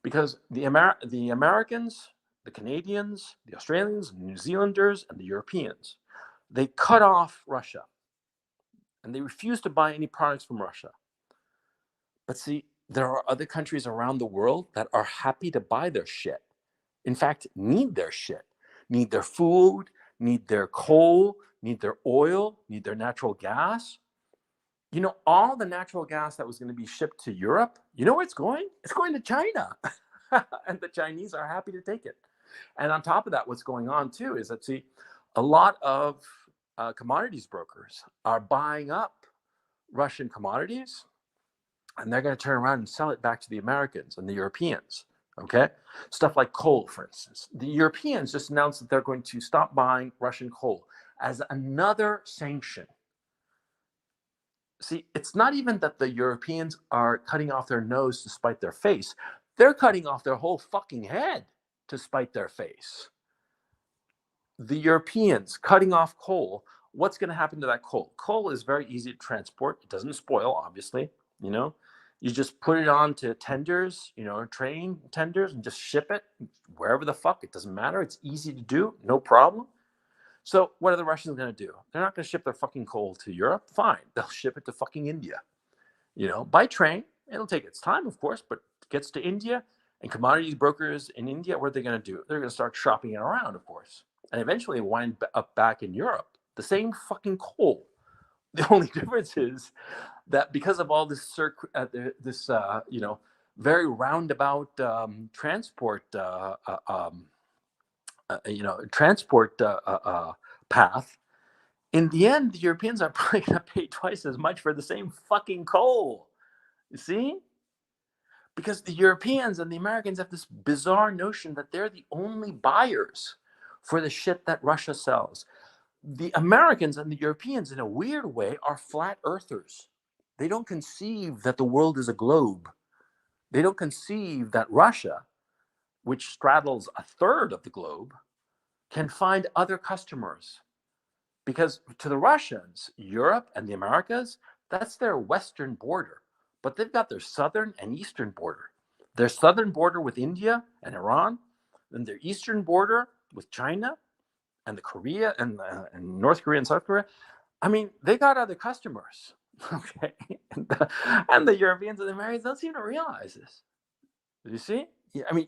because the Americans, the Canadians, the Australians, the New Zealanders, and the Europeans, they cut off Russia. And they refused to buy any products from Russia. But see, there are other countries around the world that are happy to buy their shit. In fact, need their shit, need their food, need their coal, need their oil, need their natural gas. All the natural gas that was going to be shipped to Europe, you know where it's going? It's going to China. And the Chinese are happy to take it. And on top of that, what's going on too is that, see, a lot of commodities brokers are buying up Russian commodities and they're going to turn around and sell it back to the Americans and the Europeans. Okay, stuff like coal, for instance. The Europeans just announced that they're going to stop buying Russian coal as another sanction. See, it's not even that the Europeans are cutting off their nose to spite their face. They're cutting off their whole fucking head to spite their face. The Europeans cutting off coal, what's going to happen to that coal? Coal is very easy to transport. It doesn't spoil, obviously. You know, you just put it onto tenders, train tenders, and just ship it wherever the fuck. It doesn't matter. It's easy to do, no problem. So what are the Russians going to do? They're not going to ship their fucking coal to Europe. Fine, they'll ship it to fucking India. By train. It'll take its time, of course, but it gets to India, and commodities brokers in India, what are they going to do? They're going to start shopping it around, of course, and eventually wind up back in Europe. The same fucking coal. The only difference is that because of all this very roundabout transport path, in the end, the Europeans are probably going to pay twice as much for the same fucking coal. You see? Because the Europeans and the Americans have this bizarre notion that they're the only buyers for the shit that Russia sells. The Americans and the Europeans, in a weird way, are flat earthers. They don't conceive that the world is a globe. They don't conceive that Russia, which straddles a third of the globe, can find other customers. Because to the Russians, Europe and the Americas, that's their western border. But they've got their southern and eastern border. Their southern border with India and Iran, and their eastern border with China and the Korea and North Korea and South Korea. I mean, they got other customers. Okay. And the Europeans and the Americans don't seem to realize this. You see? Yeah, I mean,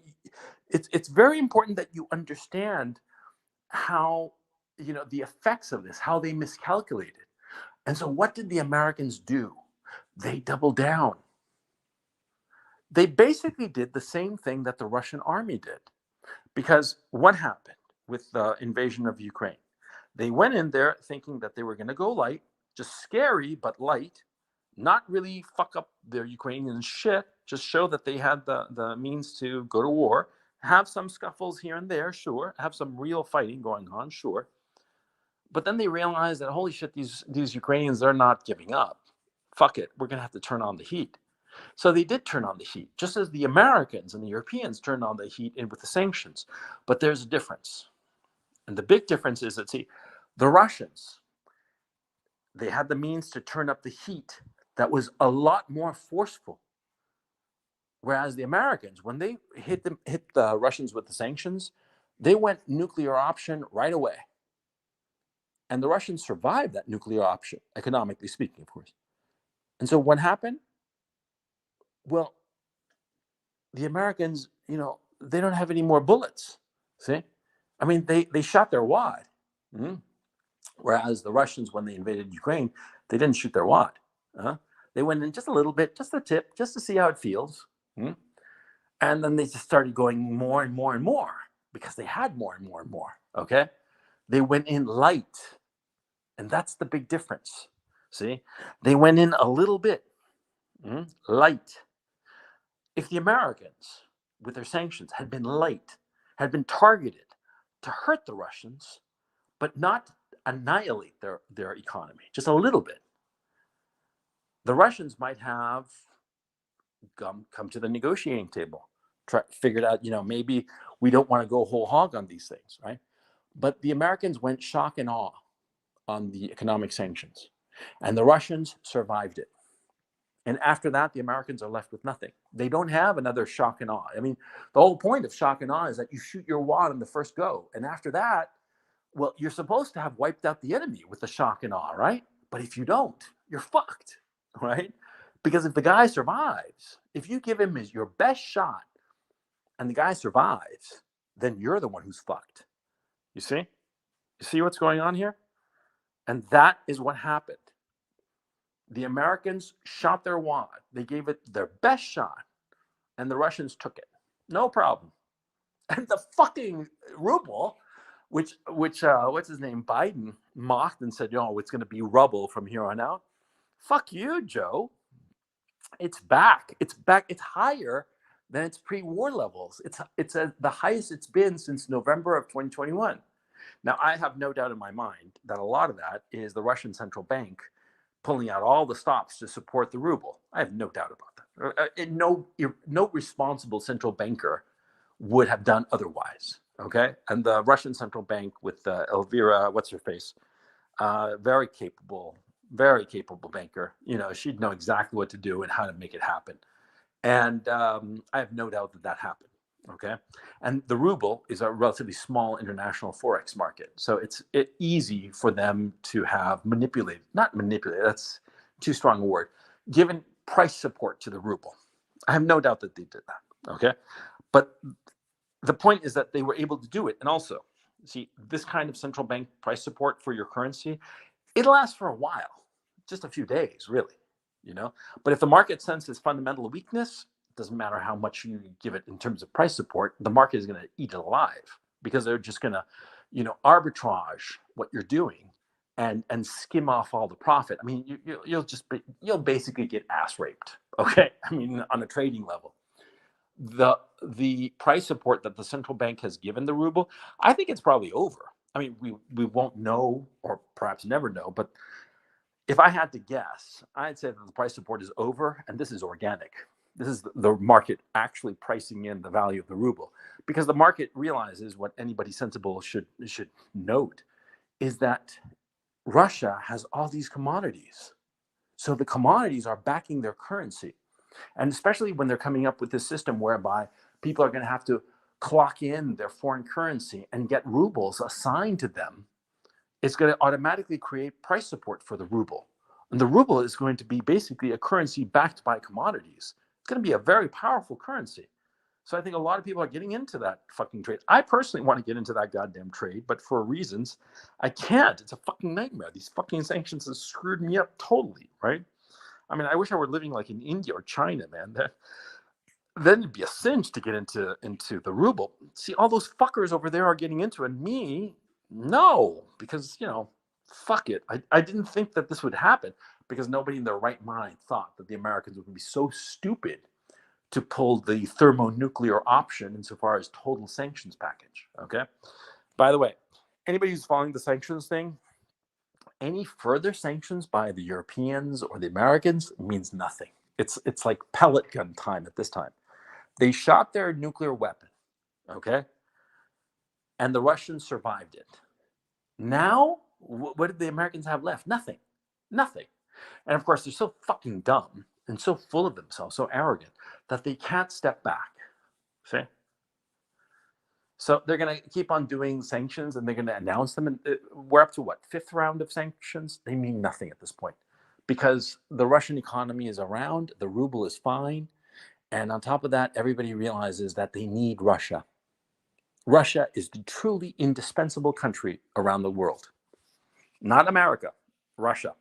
it's very important that you understand how, the effects of this, how they miscalculated. And so what did the Americans do? They doubled down. They basically did the same thing that the Russian army did. Because what happened with the invasion of Ukraine? They went in there thinking that they were going to go light, just scary, but light, not really fuck up their Ukrainian shit, just show that they had the means to go to war, have some scuffles here and there, sure, have some real fighting going on, sure. But then they realized that, holy shit, these Ukrainians, they're not giving up. Fuck it, we're going to have to turn on the heat. So they did turn on the heat, just as the Americans and the Europeans turned on the heat with the sanctions. But there's a difference. And the big difference is that, see, the Russians, they had the means to turn up the heat that was a lot more forceful. Whereas the Americans, when they hit the Russians with the sanctions, they went nuclear option right away. And the Russians survived that nuclear option, economically speaking, of course. And so what happened? Well, the Americans, they don't have any more bullets. See? I mean, they shot their wad. Mm-hmm. Whereas the Russians, when they invaded Ukraine, they didn't shoot their wad. They went in just a little bit, just the tip, just to see how it feels. Mm-hmm. And then they just started going more and more and more because they had more and more and more. Okay? They went in light. And that's the big difference. See? They went in a little bit, light. If the Americans, with their sanctions, had been light, had been targeted to hurt the Russians, but not annihilate their economy, just a little bit, the Russians might have come to the negotiating table, figured out, maybe we don't want to go whole hog on these things, right? But the Americans went shock and awe on the economic sanctions, and the Russians survived it. And after that, the Americans are left with nothing. They don't have another shock and awe. I mean, the whole point of shock and awe is that you shoot your wad on the first go. And after that, well, you're supposed to have wiped out the enemy with the shock and awe, right? But if you don't, you're fucked, right? Because if the guy survives, if you give him your best shot and the guy survives, then you're the one who's fucked. You see? You see what's going on here? And that is what happened. The Americans shot their wad. They gave it their best shot, and the Russians took it. No problem. And the fucking ruble, which what's his name, Biden, mocked and said, it's going to be rubble from here on out. Fuck you, Joe. It's back. It's back. It's higher than its pre-war levels. It's the highest it's been since November of 2021. Now, I have no doubt in my mind that a lot of that is the Russian central bank pulling out all the stops to support the ruble. I have no doubt about that. And no responsible central banker would have done otherwise. Okay, and the Russian central bank with Elvira, what's her face, very capable banker. She'd know exactly what to do and how to make it happen. And I have no doubt that that happened. Okay. And the ruble is a relatively small international forex market. So it's easy for them to have not manipulated, that's too strong a word, given price support to the ruble. I have no doubt that they did that. Okay. But the point is that they were able to do it. And also, see, this kind of central bank price support for your currency, it lasts for a while, just a few days, really. But if the market senses fundamental weakness, it doesn't matter how much you give it in terms of price support, the market is going to eat it alive because they're just going to, arbitrage what you're doing and skim off all the profit. I mean, you'll basically get ass raped. Okay, I mean, on a trading level. The price support that the central bank has given the ruble, I think it's probably over. I mean, we won't know, or perhaps never know, but if I had to guess, I'd say that the price support is over, and this is organic. This is the market actually pricing in the value of the ruble, because the market realizes what anybody sensible should note is that Russia has all these commodities. So the commodities are backing their currency. And especially when they're coming up with this system whereby people are going to have to clock in their foreign currency and get rubles assigned to them, it's going to automatically create price support for the ruble. And the ruble is going to be basically a currency backed by commodities. It's going to be a very powerful currency. So I think a lot of people are getting into that fucking trade. I personally want to get into that goddamn trade, but for reasons I can't. It's a fucking nightmare. These fucking sanctions have screwed me up totally, right? I mean, I wish I were living like in India or China, man. Then it'd be a cinch to get into the ruble. See, all those fuckers over there are getting into it. And me, no, because, fuck it. I didn't think that this would happen because nobody in their right mind thought that the Americans would be so stupid to pull the thermonuclear option insofar as total sanctions package. Okay. By the way, anybody who's following the sanctions thing, any further sanctions by the Europeans or the Americans means nothing. It's like pellet gun time at this time. They shot their nuclear weapon, okay? And the Russians survived it. Now, what did the Americans have left? Nothing. Nothing. And of course, they're so fucking dumb and so full of themselves, so arrogant, that they can't step back. See? So they're going to keep on doing sanctions and they're going to announce them. And we're up to what, fifth round of sanctions? They mean nothing at this point because the Russian economy is around, the ruble is fine. And on top of that, everybody realizes that they need Russia. Russia is the truly indispensable country around the world. Not America, Russia,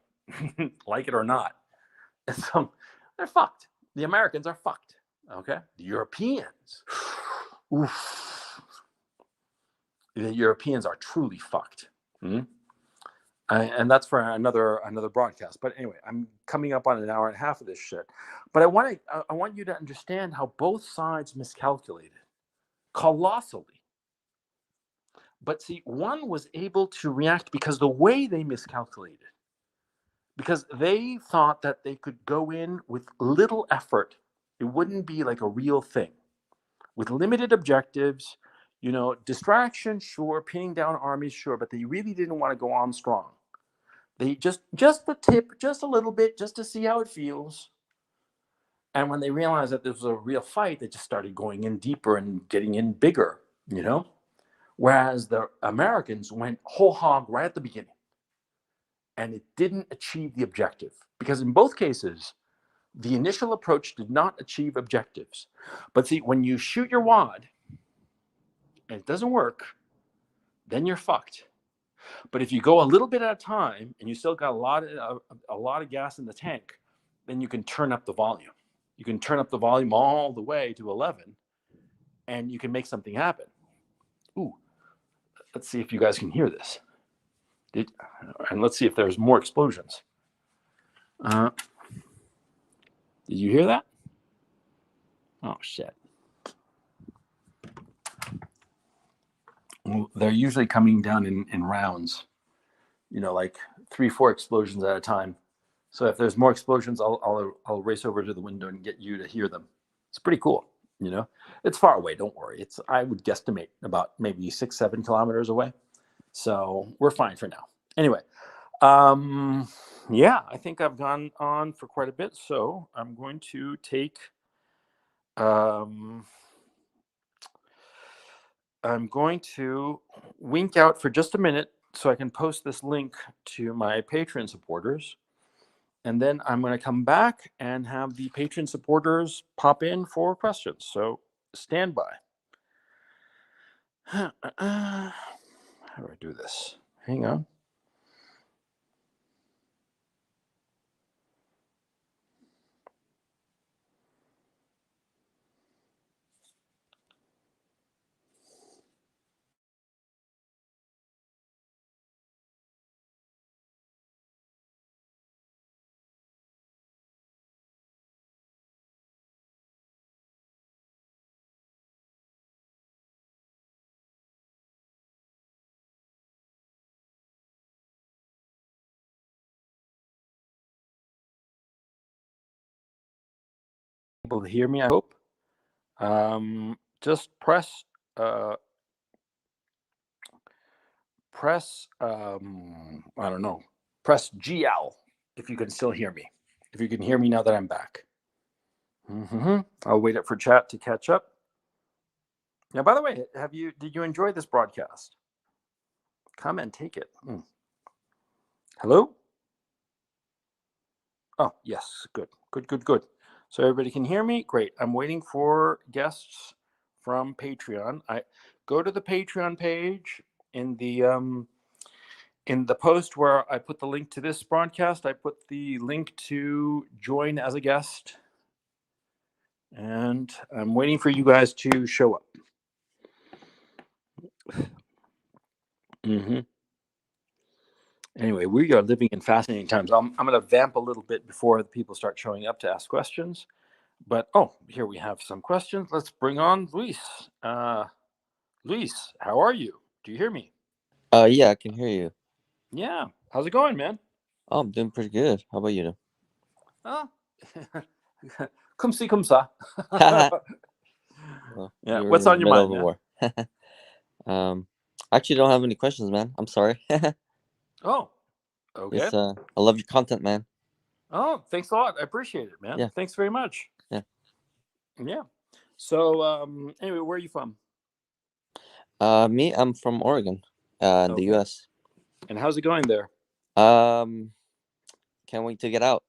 like it or not. And so they're fucked. The Americans are fucked. Okay? The Europeans, oof. The Europeans are truly fucked. And that's for another broadcast. But anyway, I'm coming up on an hour and a half of this shit. But I want you to understand how both sides miscalculated colossally. But see, one was able to react because the way they miscalculated, because they thought that they could go in with little effort. It wouldn't be like a real thing. With limited objectives, distraction, sure, pinning down armies, sure, but they really didn't want to go on strong. They just the tip, just a little bit, just to see how it feels. And when they realized that this was a real fight, they just started going in deeper and getting in bigger, Whereas the Americans went whole hog right at the beginning. And it didn't achieve the objective. Because in both cases, the initial approach did not achieve objectives. But see, when you shoot your wad and it doesn't work, then you're fucked. But if you go a little bit at a time and you still got a lot of gas in the tank, then you can turn up the volume. You can turn up the volume all the way to 11 and you can make something happen. Ooh, let's see if you guys can hear this. And let's see if there's more explosions. Did you hear that? Oh, shit. Well, they're usually coming down in rounds, like 3-4 explosions at a time. So if there's more explosions, I'll race over to the window and get you to hear them. It's pretty cool. It's far away. Don't worry. I would guesstimate about maybe 6-7 kilometers away. So we're fine for now. Anyway, yeah, I think I've gone on for quite a bit. So I'm going to take, I'm going to wink out for just a minute so I can post this link to my Patreon supporters. And then I'm going to come back and have the Patreon supporters pop in for questions. So stand by. How do I do this? Hang on. Able to hear me, I hope. Just press I don't know, press GL if you can still hear me. If you can hear me now that I'm back. I'll wait for chat to catch up. Now, by the way, did you enjoy this broadcast? Come and take it. Hello? Oh, yes. Good. So everybody can hear me? Great. I'm waiting for guests from Patreon. I go to the Patreon page in the post where I put the link to this broadcast. I put the link to join as a guest. And I'm waiting for you guys to show up. Anyway, we are living in fascinating times. I'm going to vamp a little bit before the people start showing up to ask questions. But, here we have some questions. Let's bring on Luis. Luis, how are you? Do you hear me? Yeah, I can hear you. Yeah. How's it going, man? Oh, I'm doing pretty good. How about you? Come see, come sa. Well, Yeah. you're What's in on the your middle mind, of man? a war. I actually don't have any questions, man. I'm sorry. Oh, okay. I love your content, man. Oh, thanks a lot. I appreciate it, man. Yeah. Thanks very much. Yeah. Yeah. So, anyway, where are you from? Me, I'm from Oregon, in the U.S. And how's it going there? Can't wait to get out.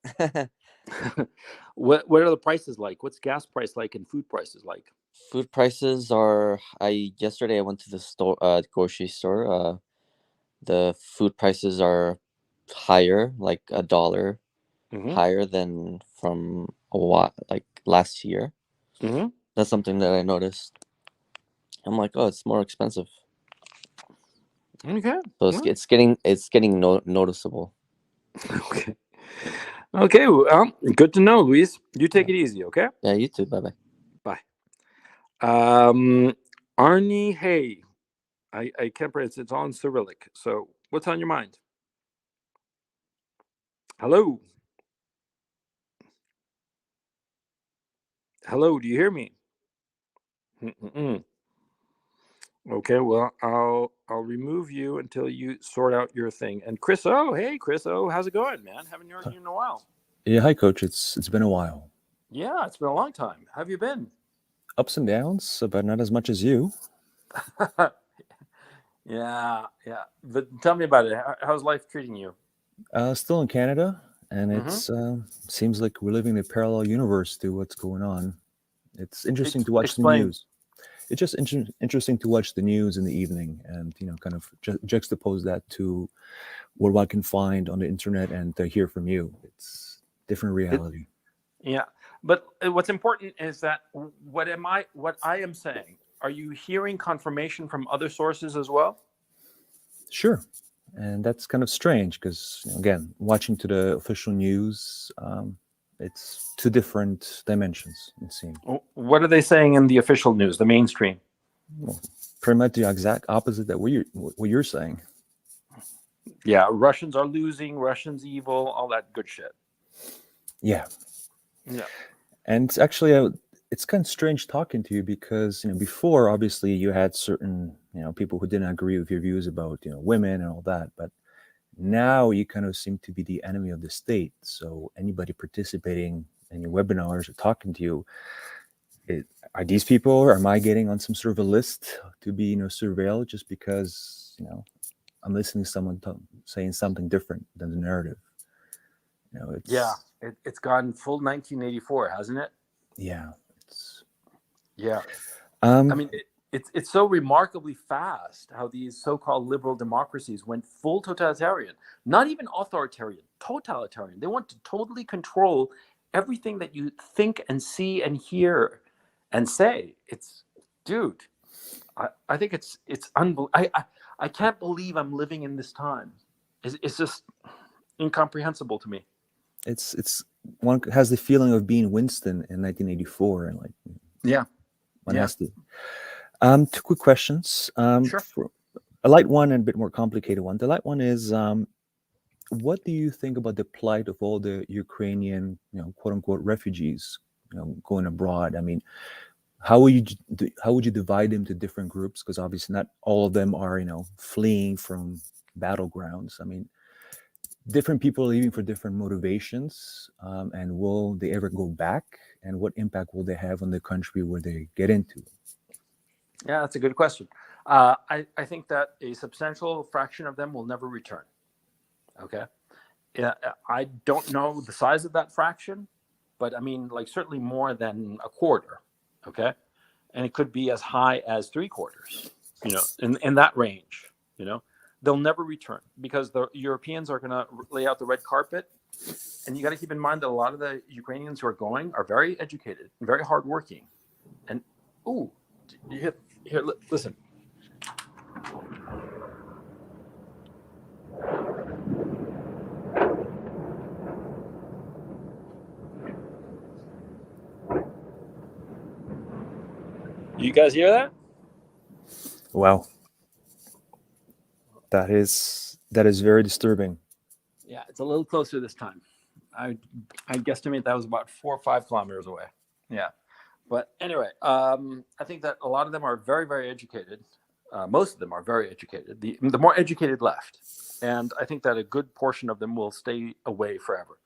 What are the prices like? What's gas price like and food prices like? Food prices are. Yesterday I went to the store, grocery store. The food prices are higher, like $1 higher than from a while, like last year. That's something that I noticed. I'm like, oh, it's more expensive. Okay. So it's getting noticeable. Okay. Well, good to know, Luis. You take it easy, okay? Yeah, you too. Bye bye. Arnie, hey, I can't pronounce it. It's all in Cyrillic. So, what's on your mind? Hello. Hello. Do you hear me? Okay, well, I'll remove you until you sort out your thing. And Chris O, hey Chris O, how's it going, man? Haven't heard you in a while. Yeah, hi coach. It's been a while. Yeah, it's been a long time. How have you been? Ups and downs, but not as much as you. Yeah. But tell me about it. How's life treating you? Still in Canada, and it's seems like we're living in a parallel universe to what's going on. It's interesting to watch the news. It's just interesting to watch the news in the evening, and kind of juxtapose that to what I can find on the internet and to hear from you. It's different reality. Yeah, but what's important is that what I am saying. Are you hearing confirmation from other sources as well? Sure. And that's kind of strange because, again, watching to the official news, It's two different dimensions, it seems. What are they saying in the official news, the mainstream? Well, pretty much the exact opposite that what you're saying. Yeah, Russians are losing, Russians evil, all that good shit. Yeah. Yeah. And it's actually it's kind of strange talking to you because before obviously you had certain people who didn't agree with your views about women and all that, but now you kind of seem to be the enemy of the state. So anybody participating in your webinars or talking to you, are these people, or am I getting on some sort of a list to be surveilled just because I'm listening to someone saying something different than the narrative? It's gone full 1984, hasn't it? Yeah. I mean, it's so remarkably fast how these so-called liberal democracies went full totalitarian, not even authoritarian, totalitarian. They want to totally control everything that you think and see and hear and say. Dude, I think it's unbelievable. I can't believe I'm living in this time. It's just incomprehensible to me. It's one has the feeling of being Winston in 1984, and one has to. Two quick questions. Sure. A light one and a bit more complicated one. The light one is, what do you think about the plight of all the Ukrainian, quote unquote, refugees, going abroad? I mean, how would you divide them to different groups? Because obviously not all of them are, fleeing from battlegrounds. I mean, different people are leaving for different motivations, and will they ever go back? And what impact will they have on the country where they get into? Yeah, that's a good question. I think that a substantial fraction of them will never return. Okay. Yeah, I don't know the size of that fraction, but I mean, certainly more than a quarter. Okay. And it could be as high as 3/4, in that range. They'll never return because the Europeans are going to lay out the red carpet. And you got to keep in mind that a lot of the Ukrainians who are going are very educated and very hardworking. And, here, listen. You guys hear that? Wow. That is very disturbing. Yeah, it's a little closer this time. I guesstimate that was about 4 or 5 kilometers away. Yeah. But anyway, I think that a lot of them are very, very educated. Most of them are very educated. The more educated left. And I think that a good portion of them will stay away forever,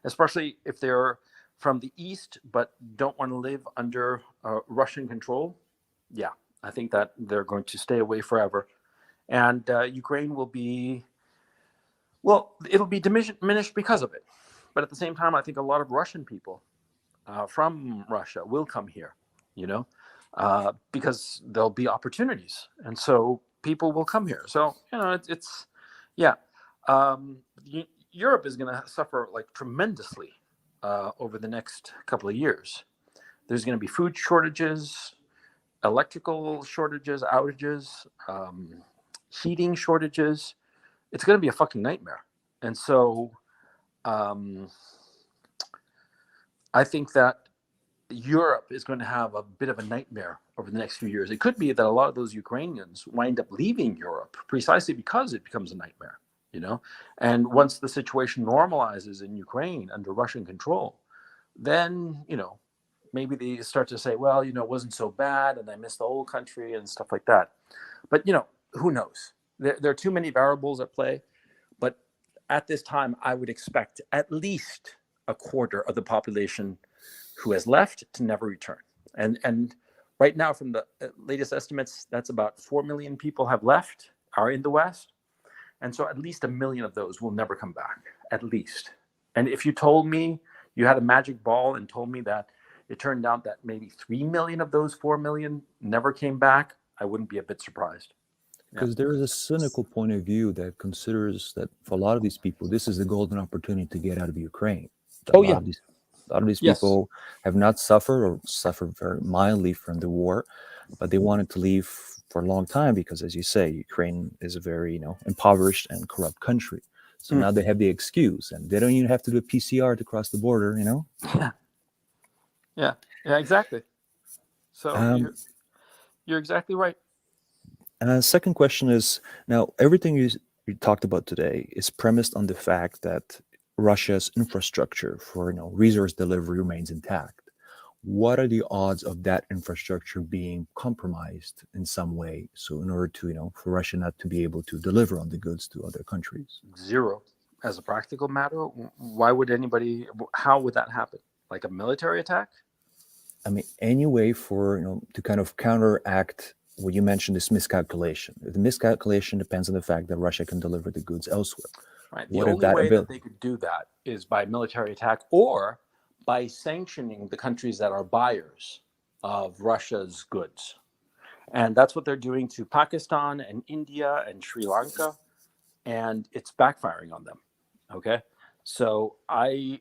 especially if they're from the East but don't want to live under Russian control. Yeah, I think that they're going to stay away forever. And Ukraine will be, well, it'll be diminished because of it. But at the same time, I think a lot of Russian people from Russia will come here, because there'll be opportunities. And so people will come here. So, Europe is going to suffer tremendously over the next couple of years. There's going to be food shortages, electrical shortages, outages, heating shortages. It's going to be a fucking nightmare. And so I think that Europe is going to have a bit of a nightmare over the next few years. It could be that a lot of those Ukrainians wind up leaving Europe precisely because it becomes a nightmare, And once the situation normalizes in Ukraine under Russian control, then, maybe they start to say, well, it wasn't so bad and I miss the old country and stuff like that. But, who knows? There are too many variables at play. But at this time, I would expect at least a quarter of the population who has left to never return. And right now, from the latest estimates, that's about 4 million people have left, are in the West. And so at least 1 million of those will never come back, at least. And if you told me you had a magic ball and told me that it turned out that maybe 3 million of those 4 million never came back, I wouldn't be a bit surprised. Because there is a cynical point of view that considers that for a lot of these people, this is a golden opportunity to get out of Ukraine. A lot of these people have not suffered or suffered very mildly from the war, but they wanted to leave for a long time because, as you say, Ukraine is a very, impoverished and corrupt country. So now they have the excuse, and they don't even have to do a PCR to cross the border, you know? Yeah, exactly. So you're exactly right. Second question is, now everything you talked about today is premised on the fact that Russia's infrastructure for resource delivery remains intact. What are the odds of that infrastructure being compromised in some way? So in order to, for Russia not to be able to deliver on the goods to other countries? Zero. As a practical matter, why would anybody, how would that happen? Like a military attack? I mean, any way for, to kind of counteract what you mentioned, this miscalculation. The miscalculation depends on the fact that Russia can deliver the goods elsewhere. Right. The only way that they could do that is by military attack or by sanctioning the countries that are buyers of Russia's goods. And that's what they're doing to Pakistan and India and Sri Lanka, and it's backfiring on them. Okay. So I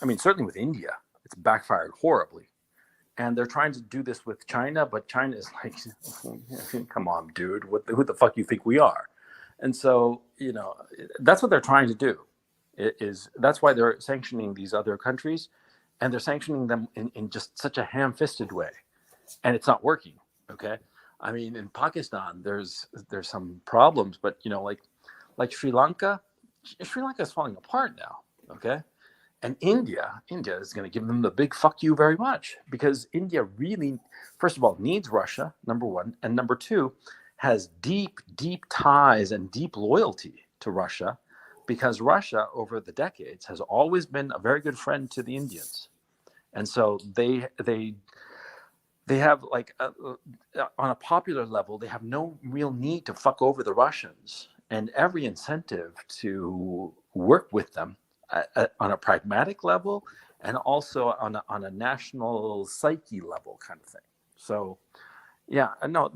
mean, certainly with India, it's backfired horribly. And they're trying to do this with China, but China is like, come on, dude, who the fuck you think we are? And so, that's what they're trying to do. That's why they're sanctioning these other countries, and they're sanctioning them in just such a ham-fisted way, and it's not working. Okay, I mean, in Pakistan, there's some problems, but like Sri Lanka is falling apart now. Okay, and India is going to give them the big fuck you very much, because India really, first of all, needs Russia, number one, and number two, has deep, deep ties and deep loyalty to Russia, because Russia over the decades has always been a very good friend to the Indians. And so they have on a popular level, they have no real need to fuck over the Russians, and every incentive to work with them on a pragmatic level, and also on a national psyche level kind of thing. So, yeah, no,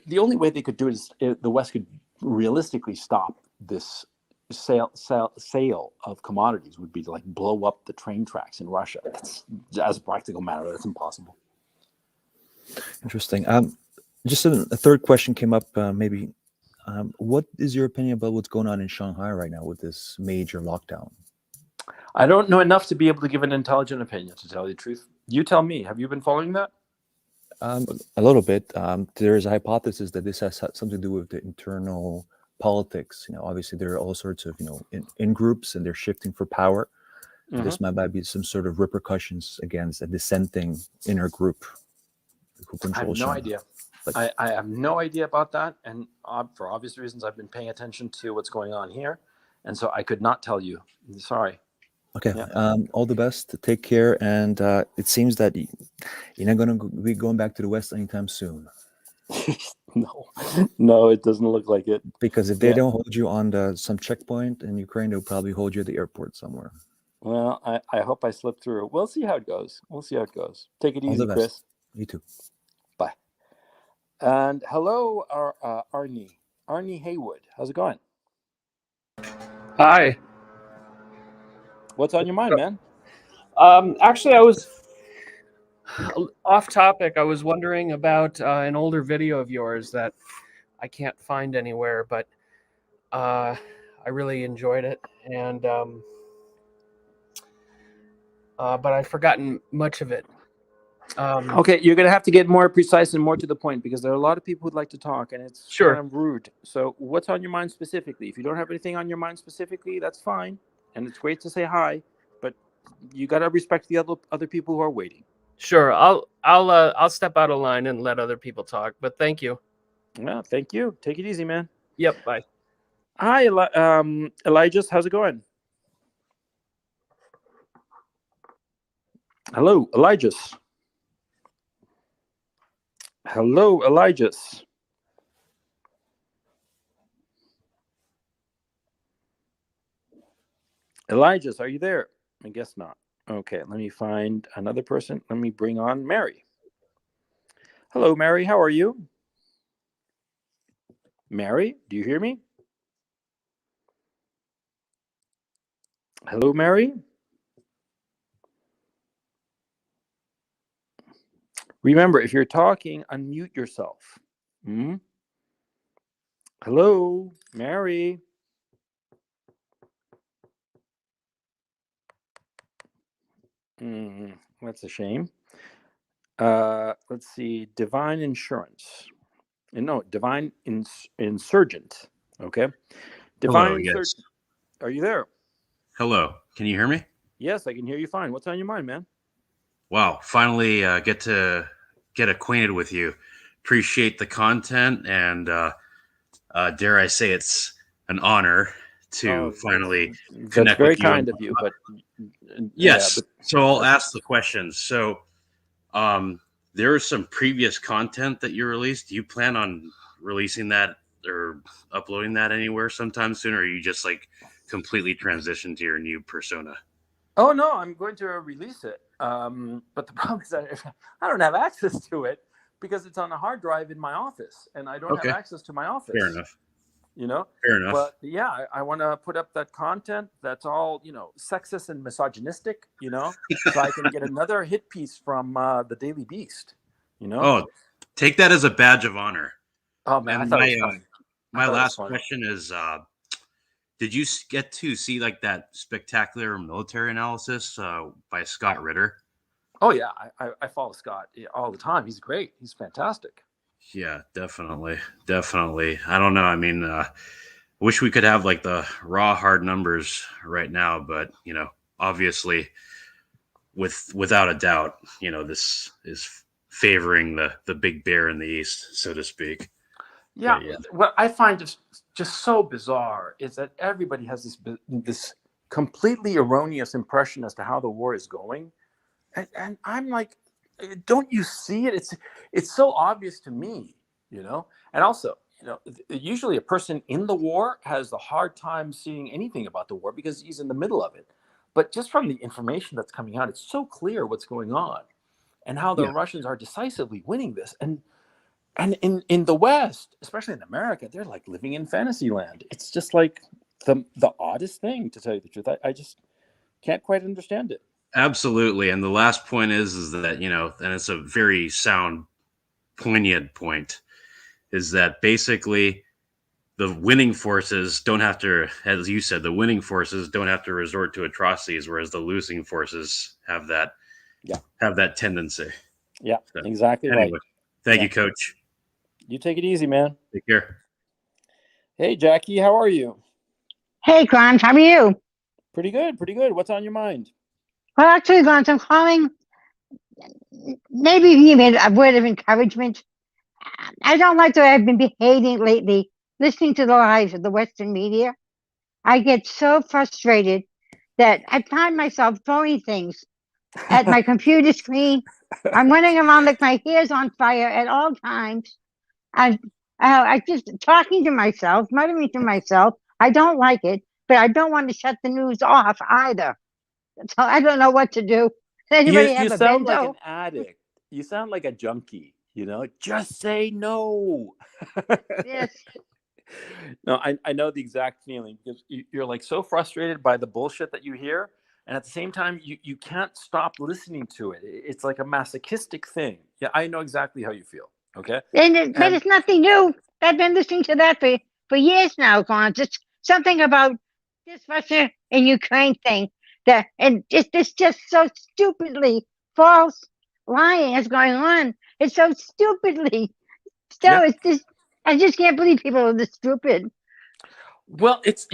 the only way they could do it is the West could realistically stop this sale of commodities would be to blow up the train tracks in Russia. That's, as a practical matter, that's impossible. Interesting. Just a third question came up. Maybe, what is your opinion about what's going on in Shanghai right now with this major lockdown? I don't know enough to be able to give an intelligent opinion, to tell you the truth. You tell me. Have you been following that? A little bit. There's a hypothesis that this has something to do with the internal politics. Obviously there are all sorts of in groups, and they're shifting for power. Mm-hmm. This might be some sort of repercussions against a dissenting inner group who controls China. I have no idea. I have no idea about that, and for obvious reasons, I've been paying attention to what's going on here, and so I could not tell you. Sorry. Okay. Yeah. All the best. Take care. And it seems that you're not going to be going back to the West anytime soon. No, it doesn't look like it. Because if they don't hold you on some checkpoint in Ukraine, they'll probably hold you at the airport somewhere. Well, I hope I slip through. We'll see how it goes. Take it easy, Chris. You too. Bye. And hello, Arnie Haywood. How's it going? Hi. What's on your mind, man? Actually, I was off topic. I was wondering about an older video of yours that I can't find anywhere, but I really enjoyed it, and but I've forgotten much of it. Okay, you're going to have to get more precise and more to the point, because there are a lot of people who'd like to talk, and it's kind of rude. So what's on your mind specifically? If you don't have anything on your mind specifically, that's fine. And it's great to say hi, but you got to respect the other people who are waiting. Sure, I'll step out of line and let other people talk. But thank you. Well, thank you. Take it easy, man. Yep. Bye. Hi, Elijah. How's it going? Hello, Elijah. Hello, Elijah. Elijah, are you there? I guess not. Okay, let me find another person. Let me bring on Mary. Hello, Mary. How are you? Mary, do you hear me? Hello, Mary. Remember, if you're talking, unmute yourself. Hello, Mary. That's a shame. Let's see. Divine Insurance. No, Divine Insurgent. Okay. Divine Hello, Insurgent. yes. Are you there? Hello. Can you hear me? Yes, I can hear you fine. What's on your mind, man? Wow. Finally get to get acquainted with you. Appreciate the content, and dare I say it's an honor to Oh, finally that's connect with very you. kind of you, but yeah, Yes. but So I'll that's ask the questions. So there is some previous content that you released. Do you plan on releasing that or uploading that anywhere sometime soon, or are you just like completely transitioned to your new persona? Oh no, I'm going to release it. But the problem is that I don't have access to it because it's on a hard drive in my office, and I don't have Okay. access to my Fair office. enough. You know, Fair enough. but yeah, I want to put up that content that's all sexist and misogynistic. So I can get another hit piece from the Daily Beast. Oh, take that as a badge of honor. Oh man, I And thought it was fun. my thought it was last fun. question is, did you get to see like that spectacular military analysis by Scott Ritter? Oh yeah, I follow Scott all the time. He's great. He's fantastic. Yeah, definitely, definitely. I don't know. I mean, wish we could have like the raw hard numbers right now, but obviously, without a doubt, this is favoring the big bear in the east, so to speak. Yeah, But yeah. what I find just so bizarre is that everybody has this completely erroneous impression as to how the war is going, and I'm like, don't you see it? It's so obvious to me, And also, usually a person in the war has a hard time seeing anything about the war because he's in the middle of it. But just from the information that's coming out, it's so clear what's going on and how the Yeah. Russians are decisively winning this. And in the West, especially in America, they're like living in fantasy land. It's just like the oddest thing, to tell you the truth. I just can't quite understand it. Absolutely. And the last point is that, and it's a very sound, poignant point, is that basically the winning forces don't have to, as you said, the winning forces don't have to resort to atrocities, whereas the losing forces have that tendency. Yeah, So, exactly anyway, right. thank you, Coach. You take it easy, man. Take care. Hey, Jackie, how are you? Hey, Grant, how are you? Pretty good, pretty good. What's on your mind? Well, actually, Grant, I'm calling. Maybe you made a word of encouragement. I don't like the way I've been behaving lately, listening to the lies of the Western media. I get so frustrated that I find myself throwing things at my computer screen. I'm running around like my hair's on fire at all times. I just talking to myself, muttering to myself. I don't like it, but I don't want to shut the news off either. So I don't know what to do. Does anybody You have a sound like bento? an addict. You sound like a junkie, Just say no. Yes. No, I know the exact feeling because you're like so frustrated by the bullshit that you hear. And at the same time, you can't stop listening to it. It's like a masochistic thing. Yeah, I know exactly how you feel. Okay. But And it's nothing new. I've been listening to that for years now, Gons. It's something about this Russia and Ukraine thing and it's just so stupidly false lying is going on. It's so stupidly. yeah, It's just I just can't believe people are this stupid. well, it's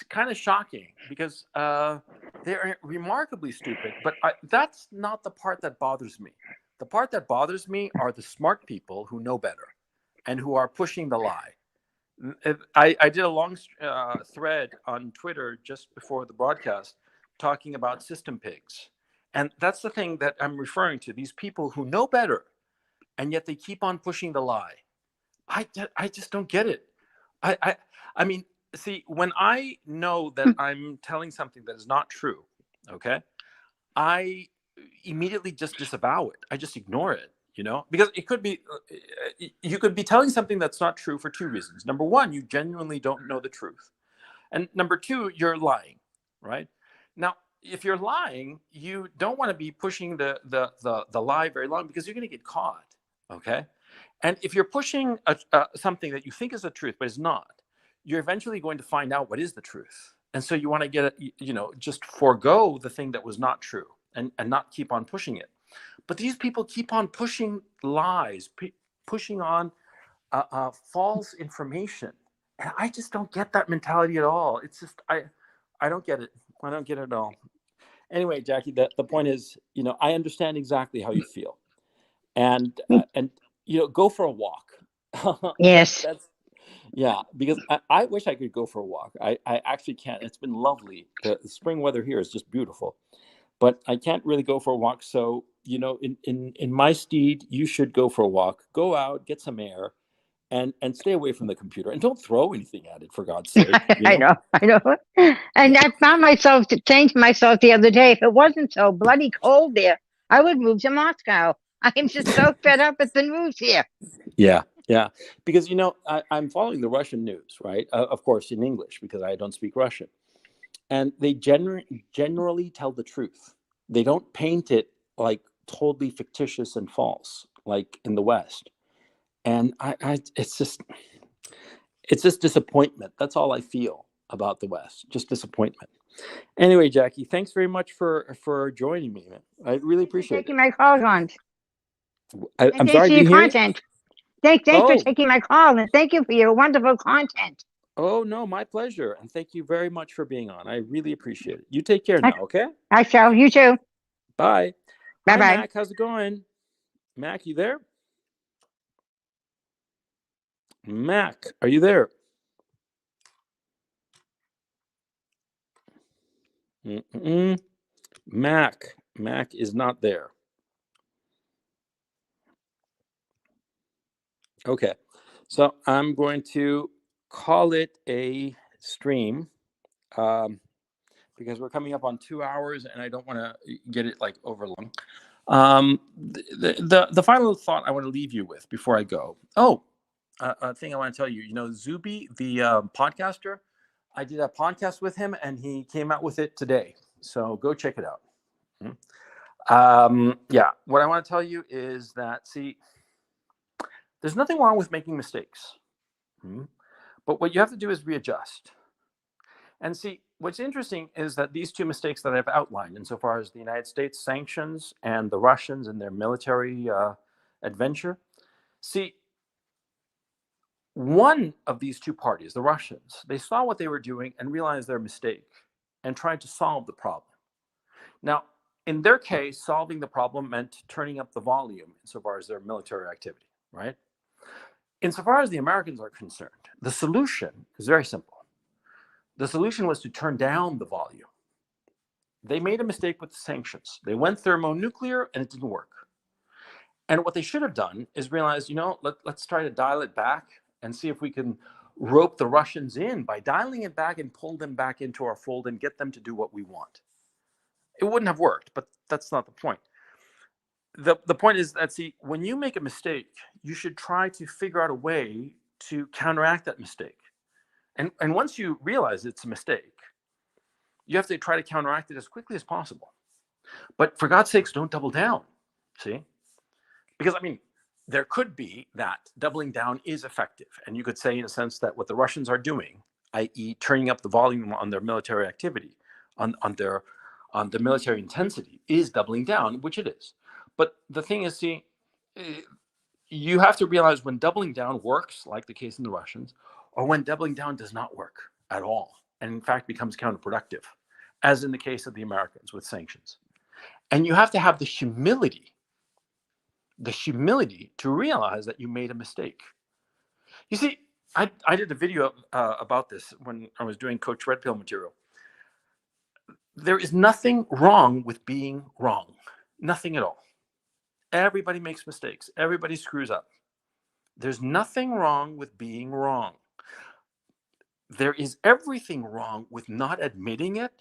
kind of shocking because they're remarkably stupid. But that's not the part that bothers me. The part that bothers me are the smart people who know better and who are pushing the lie. I did a long thread on Twitter just before the broadcast talking about system pigs. And that's the thing that I'm referring to, these people who know better, and yet they keep on pushing the lie. I just don't get it. I, I, I mean, see, when I know that I'm telling something that is not true, okay, I immediately just disavow it. I just ignore it, because it could be, you could be telling something that's not true for two reasons. Number one, you genuinely don't know the truth. And number two, you're lying, right? Now, if you're lying, you don't want to be pushing the lie very long because you're going to get caught, okay? And if you're pushing something that you think is the truth but is not, you're eventually going to find out what is the truth. And so you want to just forego the thing that was not true. and not keep on pushing it. But these people keep on pushing lies, pushing on false information. And I just don't get that mentality at all. It's just, I don't get it. I don't get it at all. Anyway, Jackie, the point is, I understand exactly how you feel. And go for a walk. Yes. Yeah, because I wish I could go for a walk. I actually can't. It's been lovely. The spring weather here is just beautiful, but I can't really go for a walk. So, in my stead, you should go for a walk. Go out, get some air, and stay away from the computer. And don't throw anything at it, for God's sake. I know. And I found myself saying to myself the other day, if it wasn't so bloody cold there, I would move to Moscow. I'm just so fed up at the news here. Yeah. Because, I'm following the Russian news, right? Of course, in English, because I don't speak Russian. And they generally tell the truth. They don't paint it like totally fictitious and false, like in the West. And it's just disappointment. That's all I feel about the West, just disappointment. Anyway, Jackie, thanks very much for joining me, man. I really appreciate taking my call, Ron. I'm sorry, for your didn't hear content. Thanks for taking my call, and thank you for your wonderful content. Oh, no, my pleasure. And thank you very much for being on. I really appreciate it. You take care now, okay? I shall. You too. Bye. Bye-bye. Hi, Mac. How's it going? Mac, you there? Mac, are you there? Mac is not there. Okay, so I'm going to call it a stream because we're coming up on 2 hours and I don't want to get it like over long. The final thought I want to leave you with before I go. A thing I want to tell you, Zuby, the podcaster, I did a podcast with him and he came out with it today. So go check it out. What I want to tell you is that, see, there's nothing wrong with making mistakes. But what you have to do is readjust. And see, what's interesting is that these two mistakes that I've outlined, insofar as the United States sanctions and the Russians and their military adventure, see, one of these two parties, the Russians, they saw what they were doing and realized their mistake and tried to solve the problem. Now, in their case, solving the problem meant turning up the volume insofar as their military activity, right? Insofar as the Americans are concerned, the solution is very simple. The solution was to turn down the volume. They made a mistake with the sanctions. They went thermonuclear and it didn't work. And what they should have done is realize, let's try to dial it back and see if we can rope the Russians in by dialing it back and pull them back into our fold and get them to do what we want. It wouldn't have worked, but that's not the point. The point is that, see, when you make a mistake, you should try to figure out a way to counteract that mistake. And once you realize it's a mistake, you have to try to counteract it as quickly as possible. But for God's sakes, don't double down, see? Because, there could be that doubling down is effective. And you could say, in a sense, that what the Russians are doing, i.e. turning up the volume on their military activity, on the military intensity, is doubling down, which it is. But the thing is, see, you have to realize when doubling down works, like the case in the Russians, or when doubling down does not work at all, and in fact becomes counterproductive, as in the case of the Americans with sanctions. And you have to have the humility to realize that you made a mistake. You see, I did a video about this when I was doing Coach Red Pill material. There is nothing wrong with being wrong. Nothing at all. Everybody makes mistakes. Everybody screws up. There's nothing wrong with being wrong. There is everything wrong with not admitting it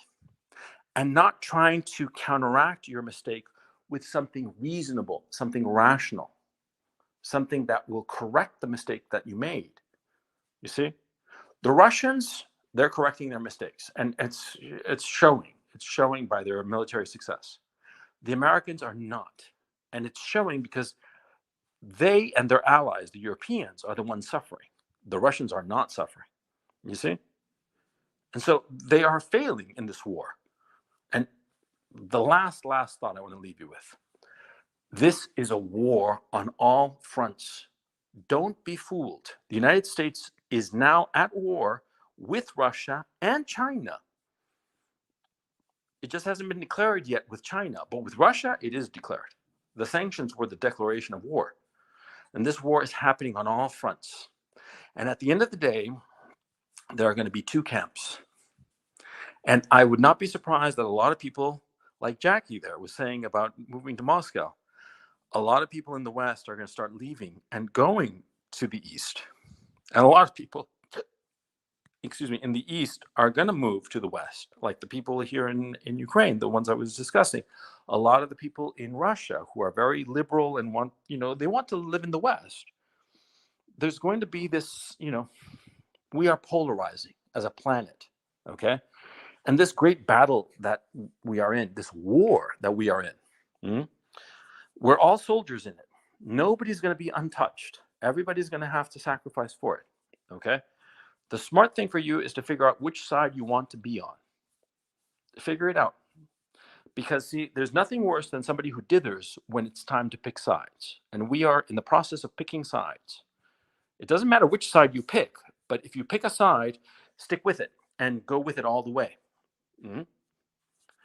and not trying to counteract your mistake with something reasonable, something rational, something that will correct the mistake that you made. You see, the Russians, they're correcting their mistakes, and it's showing by their military success. The Americans are not, and it's showing because they and their allies, the Europeans, are the ones suffering. The Russians are not suffering. You see, and so they are failing in this war. And the last thought I want to leave you with. This is a war on all fronts. Don't be fooled. The United States is now at war with Russia and China. It just hasn't been declared yet with China, but with Russia, it is declared. The sanctions were the declaration of war. And this war is happening on all fronts. And at the end of the day, there are going to be two camps. And I would not be surprised that a lot of people, like Jackie there was saying about moving to Moscow, a lot of people in the West are going to start leaving and going to the East. And a lot of people, in the East are going to move to the West, like the people here in Ukraine, the ones I was discussing. A lot of the people in Russia who are very liberal and want, they want to live in the West. There's going to be this, we are polarizing as a planet, okay? And this great battle that we are in, this war that we are in, we're all soldiers in it. Nobody's going to be untouched. Everybody's going to have to sacrifice for it, okay? The smart thing for you is to figure out which side you want to be on. Figure it out. Because, see, there's nothing worse than somebody who dithers when it's time to pick sides. And we are in the process of picking sides. It doesn't matter which side you pick, but if you pick a side, stick with it and go with it all the way.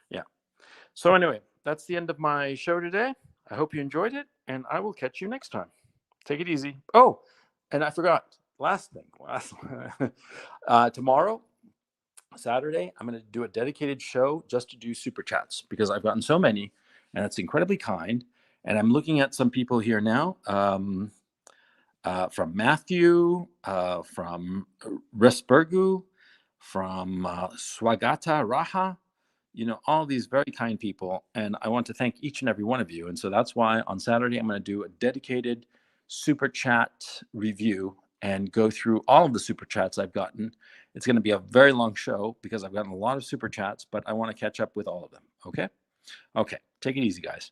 Yeah. So anyway, that's the end of my show today. I hope you enjoyed it, and I will catch you next time. Take it easy. Oh, and I forgot. Last thing. Tomorrow, Saturday, I'm going to do a dedicated show just to do super chats because I've gotten so many, and it's incredibly kind. And I'm looking at some people here now, from Matthew, from Resbergu, from Swagata Raha, all these very kind people. And I want to thank each and every one of you. And so that's why on Saturday, I'm going to do a dedicated super chat review and go through all of the super chats I've gotten. It's going to be a very long show because I've gotten a lot of super chats, but I want to catch up with all of them. Okay. Take it easy, guys.